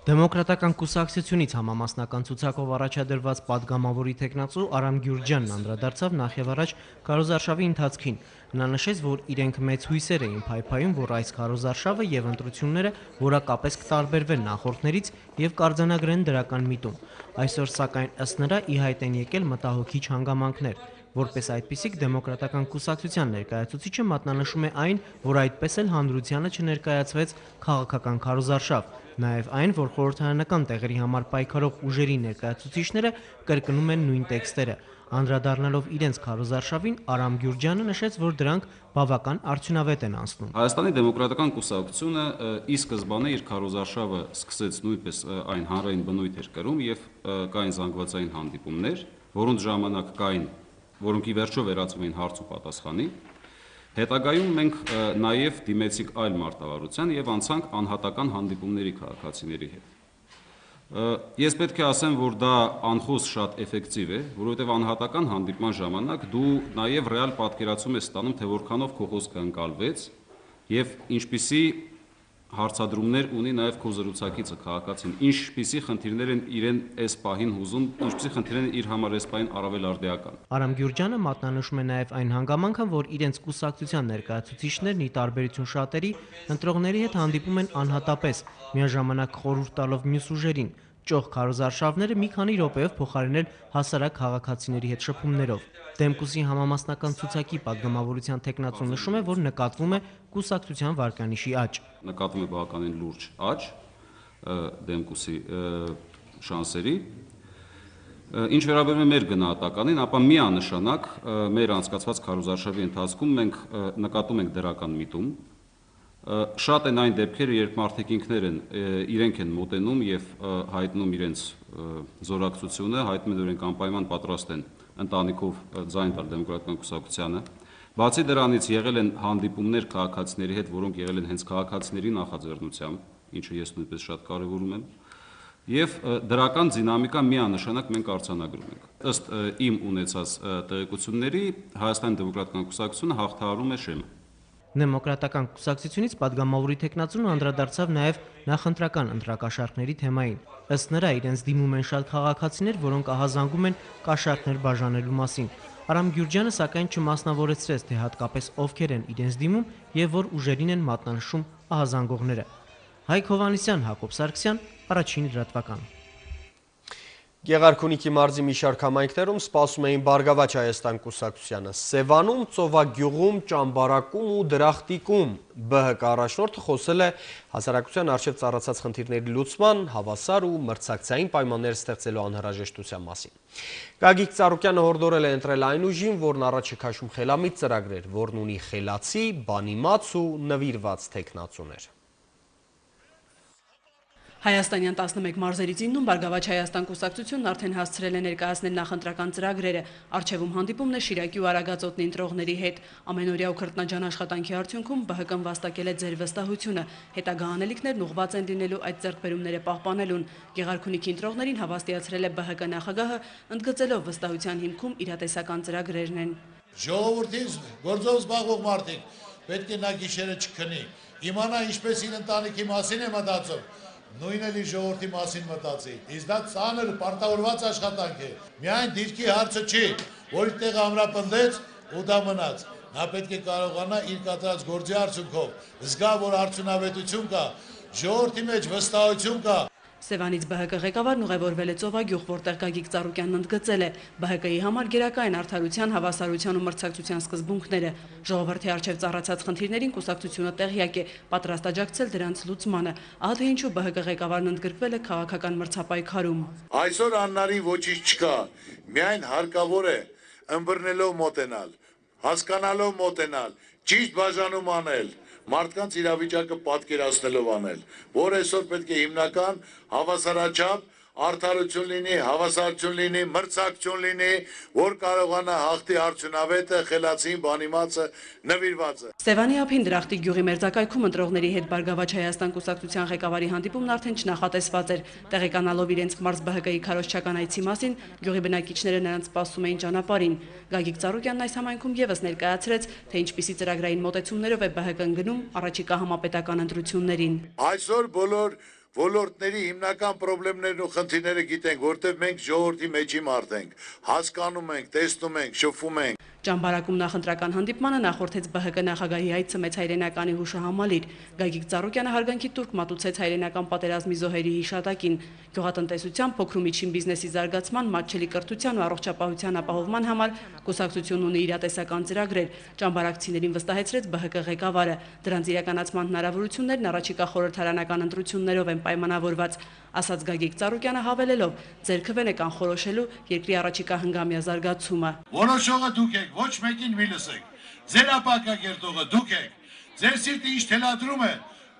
Դեմոկրատական կուսակցությունից համամասնական ցուցակով առաջադրված պատգամավորի թեկնածու Արամ Գյուրջյանն անդրադարձավ նախ եւ առաջ քարոզարշավի ընթացքին։ Նա նշեց, որ իրենք մեծ հույսեր էին փայփայում, որ այս քարոզարշավը եւ ընտրությունները որակապես կտարբերվեն նախորդներից եւ կարձանագրեն դրական միտում։ Այսօր սակայն ըստ նրա ի հայտ են եկել մտահոգիչ հանգամանքներ։ Որպես այդպիսիք դեմոկրատական կուսակցության ներկայացուցիչը մատնանշում է այն, որ այդպես էլ հանրությանը չներկայացվեց քաղաքական քարոզարշավ, նաև այն, որ խորհրդարանական տեղերի համար պայքարող ուժերի ներկայացուցիչները կրկնում են նույն տեքստերը։ Անդրադառնալով իրենց քարոզարշավին, Արամ Գյուրջյանը նշեց, որ դրանք բավական արդյունավետ են անցնում։ Հայաստանի դեմոկրատական կուսակցությունը ի սկզբանե իր քարոզարշավը սկսեց նույնպես այն հանրային բնույթ էր կրում եւ կային զանգվածային հանդիպումներ, որոնց ժամանակ կային որոնք ի վերջո վերածվում էին հարց ու պատասխանի։ Հետագայում մենք նաև դիմեցինք այլ մարտավարության եւ անցանք անհատական հանդիպումների քաղաքացիների հետ։ Ես պետք է ասեմ, որ դա անխոս շատ էֆեկտիվ է, որովհետեւ անհատական հանդիպման ժամանակ դու նաև ռեալ պատկերացում ես ստանում, թե որքանով քո խոսքը ընկալվեց եւ ինչպիսի հարցադրումներ ունի նաև քո զրուցակիցը քաղաքացին, ինչպիսի խնդիրներ են իրեն այս պահին հուզում, ինչպիսի խնդիրներ են իր համար այս պահին առավել արդիական։ Արամ Գյուրջյանը մատնանշում է նաև այն հանգամանքը, որ իրենց կուսակցության ներկայացուցիչներն ի տարբերություն շատերի ընտրողների հետ հանդիպում են անհատապես, միաժամանակ խորհուրդ տալով մյուս ուժերին, ճոխ քարոզարշավները մի քանի րոպեով փոխարինել հասարակ քաղաքացիների հետ շփումներով։ Դեմկուսի համամասնական ցուցակի պատգամավորության թեկնածուն նշում է, որ նկատվում է կուսակցության վարկանիշի աճ։ Նկատվում է բավականին լուրջ աճ Դեմկուսի շանսերի։ Ինչ վերաբերում է մեր գնահատականին, ապա միանշանակ մեր անցկացված քարոզարշավի ընթացքում մենք նկատում ենք դրական միտում։ Շատ են այն դեպքերը, երբ մարդիկ ինքներն իրենք են մոտենում եւ հայտնում իրենց զորակցությունը, հայտնում են, որ իրենք անպայման պատրաստ են ընտանիքով ձայն տալ դեմոկրատական կուսակցությանը։ Բացի դրանից եղել են հանդիպումներ քաղաքացիների հետ, որոնք եղել են հենց քաղաքացիների նախաձեռնությամբ, ինչը ես նույնպես շատ կարևորում եմ, եւ դրական դինամիկա միանշանակ մենք արձանագրում ենք։ Ըստ իմ ունեցած տեղեկությունների Հայաստանի դեմոկրատական կուսակցությունը հաղթահարում է շեմը։ Դեմոկրատական կուսակցությունից պատգամավորի թեկնածուն անդրադարձավ նաև նախընտրական ընտրակաշառքների թեմային։ Ըստ նրա իրենց դիմում են շատ քաղաքացիներ, որոնք ահազանգում են կաշառքներ բաժանելու մասին։ Արամ Գյուրջյանը սակայն չմասնավորեցրեց, թե հատկապես ովքեր են իրենց դիմում եւ որ ուժերին են մատնանշում ահազանգողները։ Հայկ Հովհաննիսյան, Հակոբ Սարգսյան, Առաջին լրատվական։ Գեղարքունիքի մարզի մի շարք համայնքներում սպասում էին Բարգավաճ Հայաստան կուսակցությանը։ Սևանում, Ծովագյուղում, Ճամբարակում ու Դրախտիկում ԲՀԿ առաջնորդը խոսել է հասարակության առջև ծառացած խնդիրների լուծման, հավասար ու մրցակցային պայմաններ ստեղծելու անհրաժեշտության մասին։ Գագիկ Ծառուկյանը հորդորել է ընտրել այն ուժին, որն առաջ է քաշում խելամիտ ծրագրեր, որն ունի խելացի, բանիմաց ու նվիրված թեկնածուներ։ Հայաստանյան 11 մարզերից 9-ում Բարգավաճ Հայաստան կուսակցությունն արդեն հասցրել է ներկայացնել նախընտրական ծրագրերը, առջևում հանդիպումն է Շիրակի ու Արագածոտնի ընտրողների հետ։ Ամենօրյա ու քրտնաջան աշխատանքի արդյունքում ԲՀԿ-ն վաստակել է ձեր վստահությունը, հետագա անելիքներն ուղղված են լինելու այդ ձեռքբերումները պահպանելուն։ Գեղարքունիքի ընտրողներին հավաստիացրել է ԲՀԿ նախագահը, ընդգծելով վստահության հիմքում իրատեսական ծրագրերն են։ Ժողովրդին գործով զբաղվող մարդիկ պետք է նա գիշերը չքնի, իմանա ինչպես իր ընտանիքի մասին է մտածում, նույնը լի ժողովրդի մասին մտածի, իսկ դա ծանր պարտավորված աշխատանք է, միայն դիրքի հարցը չի, որի տեղ ամրապնդեց, ու դա մնաց։ Նա պետք է կարողանա իր կատարած գործի արդյունքով զգա, որ արդյունավետություն կա, ժողովրդի մեջ վստահություն կա։ Սևանից ԲՀԿ ղեկավարն ուղևորվել է Ծովագյուղ, որտեղ Գագիկ Ծառուկյանն ընդգծել է ԲՀԿ-ի համար գերակային արդարության, հավասարության ու մրցակցության սկզբունքները։ Ժողովրդի առջև ծառացած խնդիրներին կուսակցությունը տեղյակ է, պատրաստ աջակցել դրանց լուծմանը։ Ահա թե ինչու ԲՀԿ ղեկավարն ընդգրկվել է քաղաքական մրցապայքարում։ Այսօր աննարին ոչինչ չկա, միայն հարկավոր է ըմբռնելով մոտենալ, հասկանալով մոտենալ, ճիշտ բաժանում անել, մարդկանց իրավիճակը պատկերացնելով անել, որ այսօր պետք է հիմնական հավասարաչափ արդարություն լինի, հավասարություն լինի, մրցակցություն լինի, որ կարողանա հաղթի արդյունավետը, խելացին, բանիմացը, նվիրվածը։ Սևանի ափին Դրախտի գյուղի մերձակայքում ընտրողների հետ Բարգավաճ Հայաստան կուսակցության ղեկավարի հանդիպումն արդեն չնախատեսված էր։ Տեղեկանալով իրենց մարզ ԲՀԿ-ի քարոզչական այցի մասին, գյուղի բնակիչները նրանց սպասում էին ճանապարհին։ Գագիկ Ծառուկյանն այս համայնքում եւս ներկայացրեց, թե ինչպիսի ծրագրային մոտեցումներով է ԲՀԿ-ն գնում առաջիկա համապետական ընտրություններին։ Այսօր բոլոր ոլորտների հիմնական խնդիրներն ու խնդիրները գիտենք, որտեղ մենք ժողովրդի մեջի մարդ ենք, հասկանում ենք, տեսնում ենք, շփվում ենք։ Ճամբարակում նախընտրական հանդիպմանը նախորդեց ԲՀԿ նախագահի այցը մեծ հայրենականի հուշահամալիր։ Գագիկ Ծառուկյանը հարգանքի տուրք մատուցեց հայրենական պատերազմի զոհերի հիշատակին։ Գյուղատնտեսության, փոքր ու միջին բիզնեսի զարգացման, մատչելի կրթության ու առողջապահության ապահովման համար կուսակցությունն ունի իրատեսական ծրագրեր։ Ճամբարակցիներին վստահեցրեց ԲՀԿ ղեկավարը։ Դրանց իրականացման հնարավորություններն առաջիկա խորհրդարանական ընտրություններով են պայմանավորված, ասաց Գագիկ Ծառուկյանը հավելելով. ձեր քվեն է կանխորոշելու երկրի առաջիկա հնգամյա զարգացումը։ Որոշողը դուք եք, ոչ մեկին մի լսեք։ Ձեր ապակակերտողը դուք եք։ Ձեր սիրտը ինչ թելադրում է,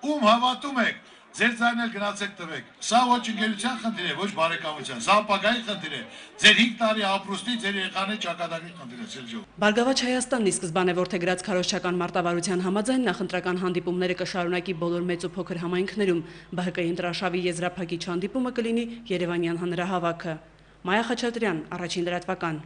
ում հավատում եք, ձեր ձայնն էլ գնացեք տվեք։ Սա ոչ ընկերության խնդիր է, ոչ բարեկամության, սա ապագայի խնդիր է։ Ձեր 5 տարի ապրուստի, ձեր երեխաների ճակատագրի խնդիր է, Սերժո։ Բարգավաճ Հայաստանն ի սկզբանե որդեգրած քարոզչական մարտավարության համաձայն նախընտրական հանդիպումները կշարունակի բոլոր մեծ ու փոքր համայնքներում։ ԲՀԿ-ի ընտրաշավի եզրափակիչ հանդիպումը կլինի Երևանյան հանրահավաքը։ Մայա Խաչատրյան, Առաջին լրատվական։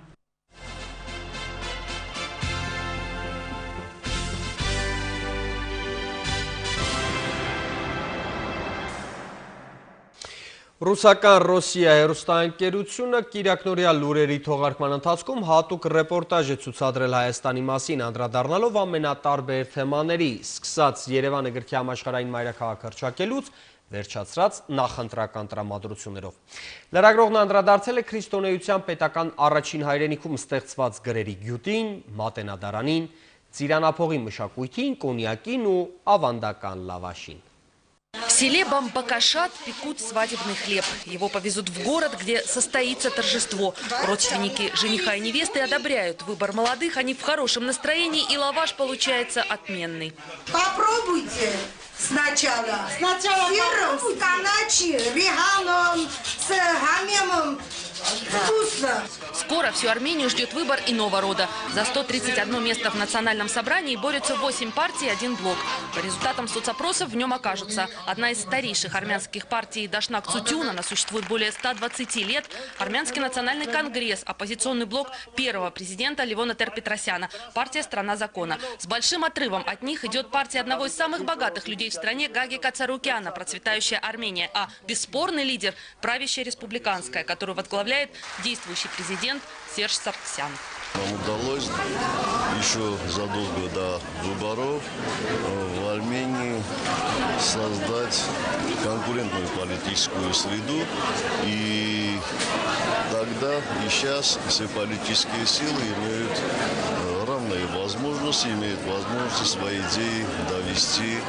Ռուսական Ռոսիա հեռուստաընկերությունը կիրակնօրյա լուրերի թողարկման ընթացքում հատուկ ռեպորտաժ է ցուցադրել Հայաստանի մասին, անդրադառնալով ամենատարբեր թեմաների, սկսած Երևանը գրքի համաշխարհային մայրաքաղաք հռչակելուց, վերջացրած նախընտրական տրամադրություններով։ Լրագրողն անդրադարձել է քրիստոնեության պետական առաջին հայրենիքում ստեղծված գրերի գյուտին, մատենադարանին, ծիրանափողի մշակույթին, կոնյակին ու ավանդական լավաշին։ В селе Бамбакашат пекут свадебный хлеб. Его повезут в город, где состоится торжество. Родственники жениха и невесты одобряют выбор молодых, они в хорошем настроении, и лаваш получается отменный. Попробуйте сначала. Сыром, с каначи, реганом, с гамемом. Вкусно! Скоро всю Армению ждет выбор иного рода. За 131 место в национальном собрании борются 8 партий и 1 блок. По результатам соцопросов в нем окажутся одна из старейших армянских партий Дашнак Цутюн, она существует более 120 лет, Армянский национальный конгресс, оппозиционный блок первого президента Левона Тер-Петросяна, партия «Страна закона». С большим отрывом от них идет партия одного из самых богатых людей в стране Гагика Царукяна, процветающая Армения, а бесспорный лидер – правящая республиканская, которую возглавляет действующий президент Серж Сарксян. Нам удалось еще задолго до выборов в Армении создать конкурентную политическую среду. И тогда и сейчас все политические силы имеют равные возможности, имеют возможность свои идеи довести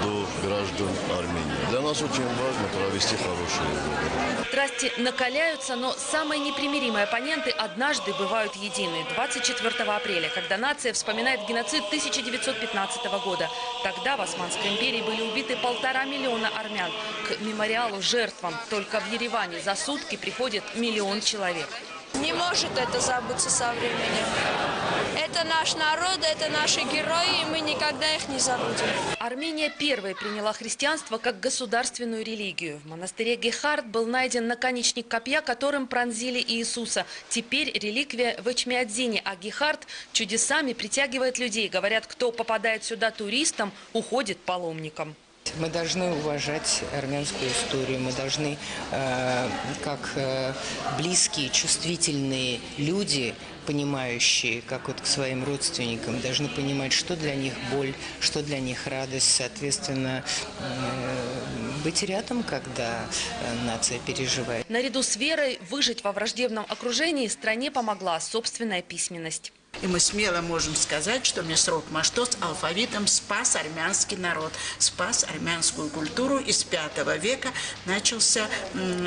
до граждан Армении. Для нас очень важно провести хорошие выборы. Страсти накаляются, но самые непримиримые оппоненты однажды бывают едины. 24 апреля, когда нация вспоминает геноцид 1915 года. Тогда в Османской империи были убиты 1,5 миллиона армян. К мемориалу жертвам только в Ереване за сутки приходит 1 миллион человек. Не может это забыться со временем. Это наш народ, это наши герои, и мы никогда их не забудем. Армения первой приняла христианство как государственную религию. В монастыре Гехард был найден наконечник копья, которым пронзили Иисуса. Теперь реликвия в Эчмиадзине, а Гехард чудесами притягивает людей. Говорят, кто попадает сюда туристом, уходит паломником. Мы должны уважать армянскую историю, мы должны, как близкие, чувствительные люди, понимающие, как вот к своим родственникам, должны понимать, что для них боль, что для них радость, соответственно, быть рядом, когда нация переживает. Наряду с верой выжить во враждебном окружении стране помогла собственная письменность. И мы смело можем сказать, что Месрок Маштос алфавитом спас армянский народ, спас армянскую культуру. И с V века начался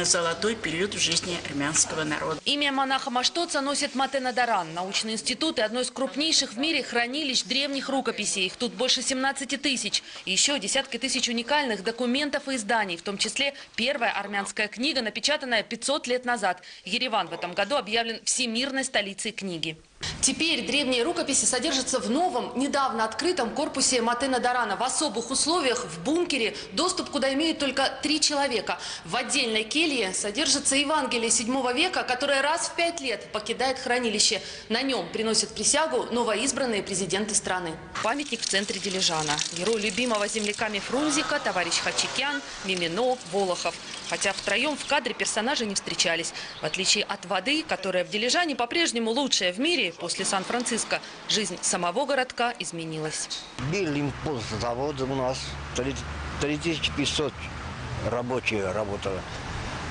золотой период в жизни армянского народа. Имя монаха Маштоца носит Матенадаран, научный институт и одно из крупнейших в мире хранилищ древних рукописей. Их тут больше 17 тысяч. И еще десятки тысяч уникальных документов и изданий, в том числе первая армянская книга, напечатанная 500 лет назад. Ереван в этом году объявлен всемирной столицей книги. Теперь древние рукописи содержатся в новом, недавно открытом корпусе Матенадарана в особых условиях, в бункере, доступ куда имеют только 3 человека. В отдельной келье содержится Евангелие 7 века, которое раз в 5 лет покидает хранилище. На нем приносят присягу новоизбранные президенты страны. Памятник в центре Дилижана. Герой любимого земляками Фрунзика, товарищ Хачикян, Мимино, Волохов. Хотя втроем в кадре персонажи не встречались. В отличие от воды, которая в Дилижане по-прежнему лучшая в мире, после Сан-Франциско, жизнь самого городка изменилась. Был импульс завода у нас, 3500 рабочих работало.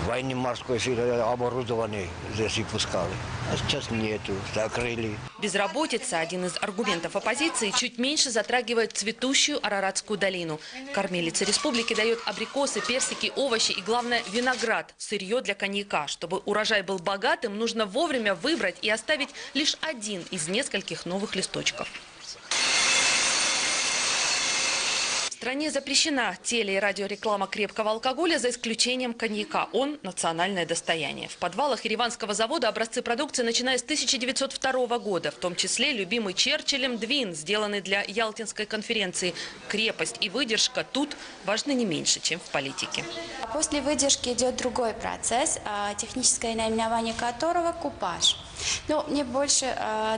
Военно-морское оборудование здесь и пускали. А сейчас нету, закрыли. Безработица, один из аргументов оппозиции, чуть меньше затрагивает цветущую Араратскую долину. Кормилица республики дает абрикосы, персики, овощи и, главное, виноград, сырье для коньяка. Чтобы урожай был богатым, нужно вовремя выбрать и оставить лишь один из нескольких новых листочков. В стране запрещена теле- и радиореклама крепкого алкоголя, за исключением коньяка. Он – национальное достояние. В подвалах ереванского завода образцы продукции, начиная с 1902 года, в том числе любимый Черчиллем Двин, сделанный для Ялтинской конференции. Крепость и выдержка тут важны не меньше, чем в политике. После выдержки идет другой процесс, техническое наименование которого – купаж. Но мне больше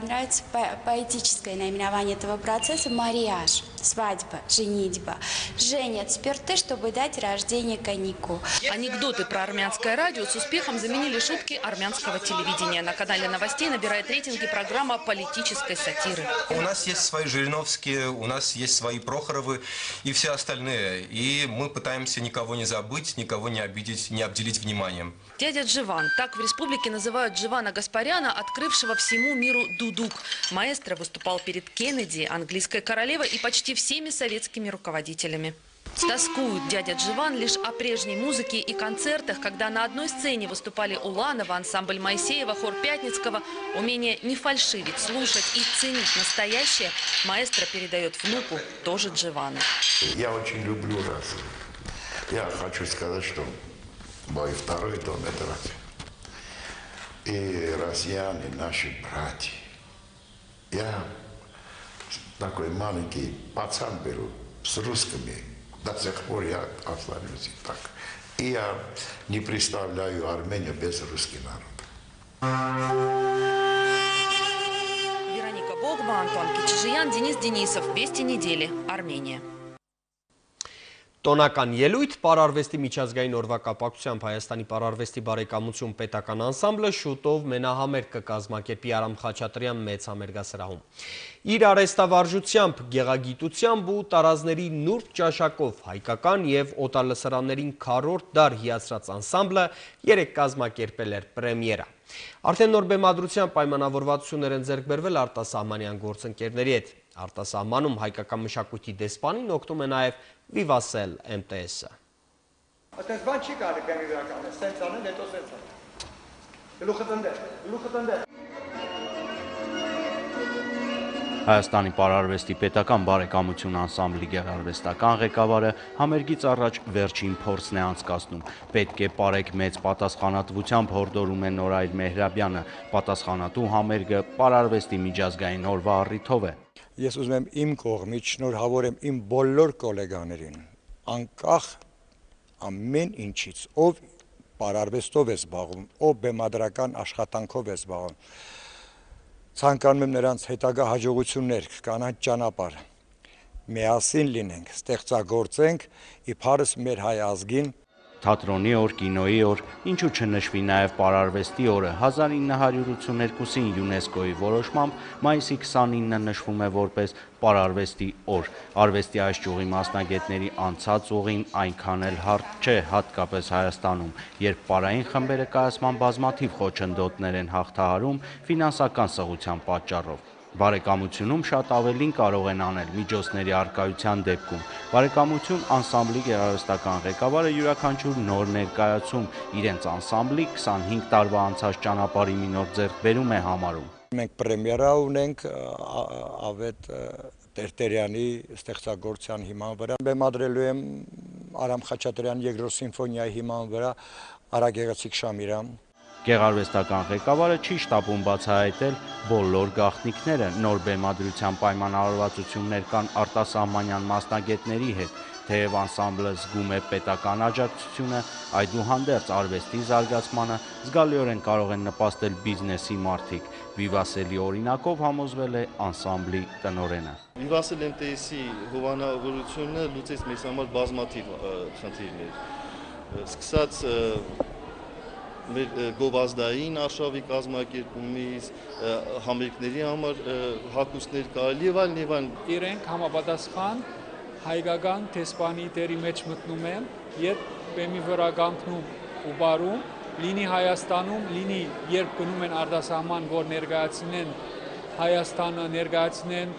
нравится поэтическое наименование этого процесса – марияж, свадьба, женитьба. Женят спирты, чтобы дать рождение коньяку. Анекдоты про армянское радио с успехом заменили шутки армянского телевидения. На канале новостей набирает рейтинги программа политической сатиры. У нас есть свои Жириновские, у нас есть свои Прохоровы и все остальные. И мы пытаемся никого не забыть, никого не обидеть, не обделить вниманием. Дядя Дживан. Так в республике называют Дживана Гаспаряна, открывшего всему миру дудук. Маэстро выступал перед Кеннеди, английской королевой и почти всеми советскими руководителями. Тоскует дядя Дживан лишь о прежней музыке и концертах, когда на одной сцене выступали Уланова, ансамбль Моисеева, хор Пятницкого. Умение не фальшивить, слушать и ценить настоящее маэстро передает внуку, тоже Дживану. Я очень люблю Россию. Я хочу сказать, что мой второй дом – это Россия. И россияне наши братья. Я такой маленький пацан был с русскими. До сих пор я останусь так. И я не представляю Армению без русского народа. Вероника Богма, Антон Кичижиян, Денис Денисов. Вести недели. Армения. Տոնական ելույթ Պարարվեստի միջազգային օրվա կապակցությամբ Հայաստանի Պարարվեստի բարեկամություն պետական անսամբլը շուտով մենահամերգ կկազմակերպի Արամ Խաչատրյան մեծ համերգասրահում։ Իր արհեստավարժությամբ, գեղագիտությամբ ու տարազների նուրբ ճաշակով հայկական եւ օտարլսարաններին քառորդ դար հիացրած անսամբլը երեք կազմակերպել էր պրեմիերա։ Արդեն նոր բեմադրության պայմանավորվածություններ են ձեռք բերվել արտասահմանյան գործընկերների հետ։ Արտասահմանում հայկական մշակույթի դեսպանին օգնում է նաև Vivassel MTS-ը։ Այդպես բան չի կարելի կամերական, սենց անել, հետո սենց անել։ Գլուխը տնდեր։ Հայաստանի Պարարվեստի պետական բարեկամություն անսամբլի գեղարվեստական ղեկավարը համերգից առաջ վերջին փորձն է անցկացնում։ Պետք է պարեք մեծ պատասխանատվությամբ հորդորում է Նորայր Մեհրաբյանը։ Պատասխանատու համերգը Պարարվեստի միջազգային օրվա առիթով է։ Ես ուզում եմ իմ կողմից շնորհավորեմ իմ բոլոր գոլեգաներին, անկախ ամեն ինչից, ով պարարվեստով է զբաղվում, ով բեմադրական աշխատանքով է զբաղվում, ցանկանում եմ նրանց հետագա հաջողություններ, կանանց ճանապարհ։ միասին լինենք, ստեղծագործենք իբարս մեր հայ ազգին։ Թատրոնի օր, կինոյի օր, ինչու չնշվի նաև պարարվեստի օրը 1982-ին ՅՈՒՆԵՍԿՕ-ի որոշմամբ մայիսի 29-ը նշվում է որպես պարարվեստի օր։ Արվեստի այս ճյուղի մասնագետների անցած ուղին այնքան էլ հարթ չէ, հատկապես Հայաստանում, երբ պարային խմբերը կայացման բազմաթիվ խոչընդոտներ են հաղթահարում ֆինանսական սղության պատճառով։ Բարեկամությունում շատ ավելին կարող են անել միջոցների առկայության դեպքում։ Բարեկամություն անսամբլի գեղարվեստական ղեկավարը յուրաքանչյուր նոր ներկայացում իրենց անսամբլի 25 տարվա անցած ճանապարհի մի նոր ձեռքբերում է համարում։ Մենք պրեմիերա ունենք Ավետ Տերտերյանի ստեղծագործության հիման վրա։ Բեմադրելու եմ Արամ Խաչատրյանի երկրորդ սիմֆոնիայի հիման վրա Արագեղեցիկ Շամիրամ։ Գեղարվեստական ղեկավարը չի շտապում բացահայտել բոլոր գաղտնիքները, նոր բեմադրության պայմանավորվածություններ կան արտասահմանյան մասնագետների հետ, թեև անսամբլը զգում է պետական աջակցությունը, այդուհանդերձ արվեստի զարգացմանը զգալիորեն կարող են նպաստել բիզնեսի մարդիկ։ Վիվասելի օրինակով համոզվել է անսամբլի տնօրենը։ Վիվասել MTS-ի հովանավորությունը լուծեց մեզ համար բազմաթիվ խնդիրներ։ Սկսած մեր գովազդային արշավի կազմակերպումից, համերգների համար հագուստներ կարելի եւ այլն։ Իրենք համապատասխան հայկական տեսփանի դերի մեջ մտնում են, երբ բեմի վրա կանգնում ու բարում, լինի Հայաստանում, լինի երբ գնում են արտասահման, որ ներկայացնեն Հայաստանը, ներկայացնեն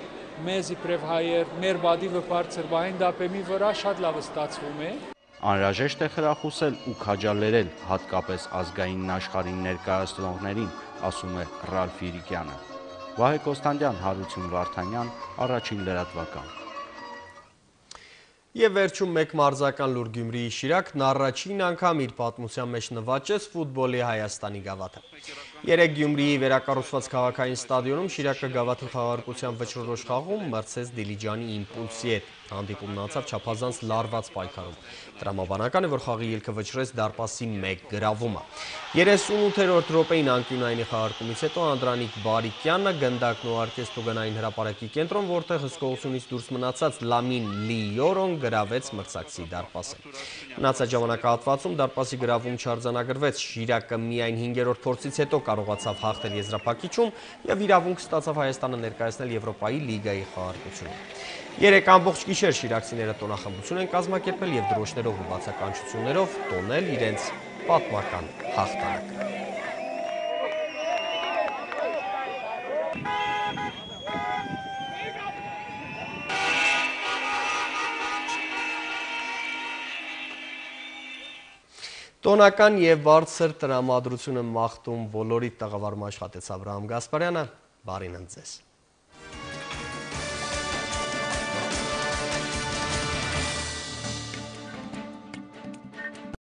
մեզ իբրև հայեր, մեր բադիվը բարձր բահին, դա բեմի վրա շատ լավ ստացվում է։ Անհրաժեշտ է խրախուսել ու քաջալերել հատկապես ազգային աշխարհին ներկայացնողներին, ասում է Ռալֆ Իրիկյանը։ Վահե Կոստանդյան, Հարություն Վարդանյան, Առաջին լրատվական։ Եվ վերջում մեկ մարզական լուր Գյումրիի Շիրակն առաջին անգամ իր պատմության մեջ նվաճեց ֆուտբոլի Հայաստանի գավաթը։ Երեկ Գյումրիի վերակառուցված քաղաքային ստադիոնում Շիրակը գավաթի խաղարկության վճռորոշ խաղում մրցեց Դիլիջանի Իմպուլսի հետ։ Հանդիպումն անցավ չափազանց լարված պայքարում։ Տրամաբանական է, որ խաղի ելքը վճռեց դարպասի 1 գրավումը։ 38-րդ րոպեին անկյունայինի խաղարկումից հետո Անդրանիկ Բարիկյանը գնդակն ուղարկեց տուգանային հրապարակի կենտրոն, որտեղ հսկողությունից դուրս մնացած Լամին Լիորոն գրավեց մրցակցի դարպասը։ Մնացած ժամանակահատվածում դարպասի գրավում չարձանագրվեց։ Շիրակը միայն 5-րդ փորձից հետո կարողացավ հաղթել եզրափակիչում եւ իրավունք ստացավ Հայաստանը ներկայացնել Եվրոպայի լիգայի խաղարկությունում։ Երեք ամբողջ գիշեր շիրակցիները տոնախմբություն են կազմակերպել եւ դրոշներով ու բացականչություններով տոնել իրենց պատմական հաղթանակը։ Տոնական եւ բարձր տրամադրությունը մաղթում բոլորի տաղավարում աշխատեց Աբրահամ Գասպարյանը, բարին ընդ ձեզ։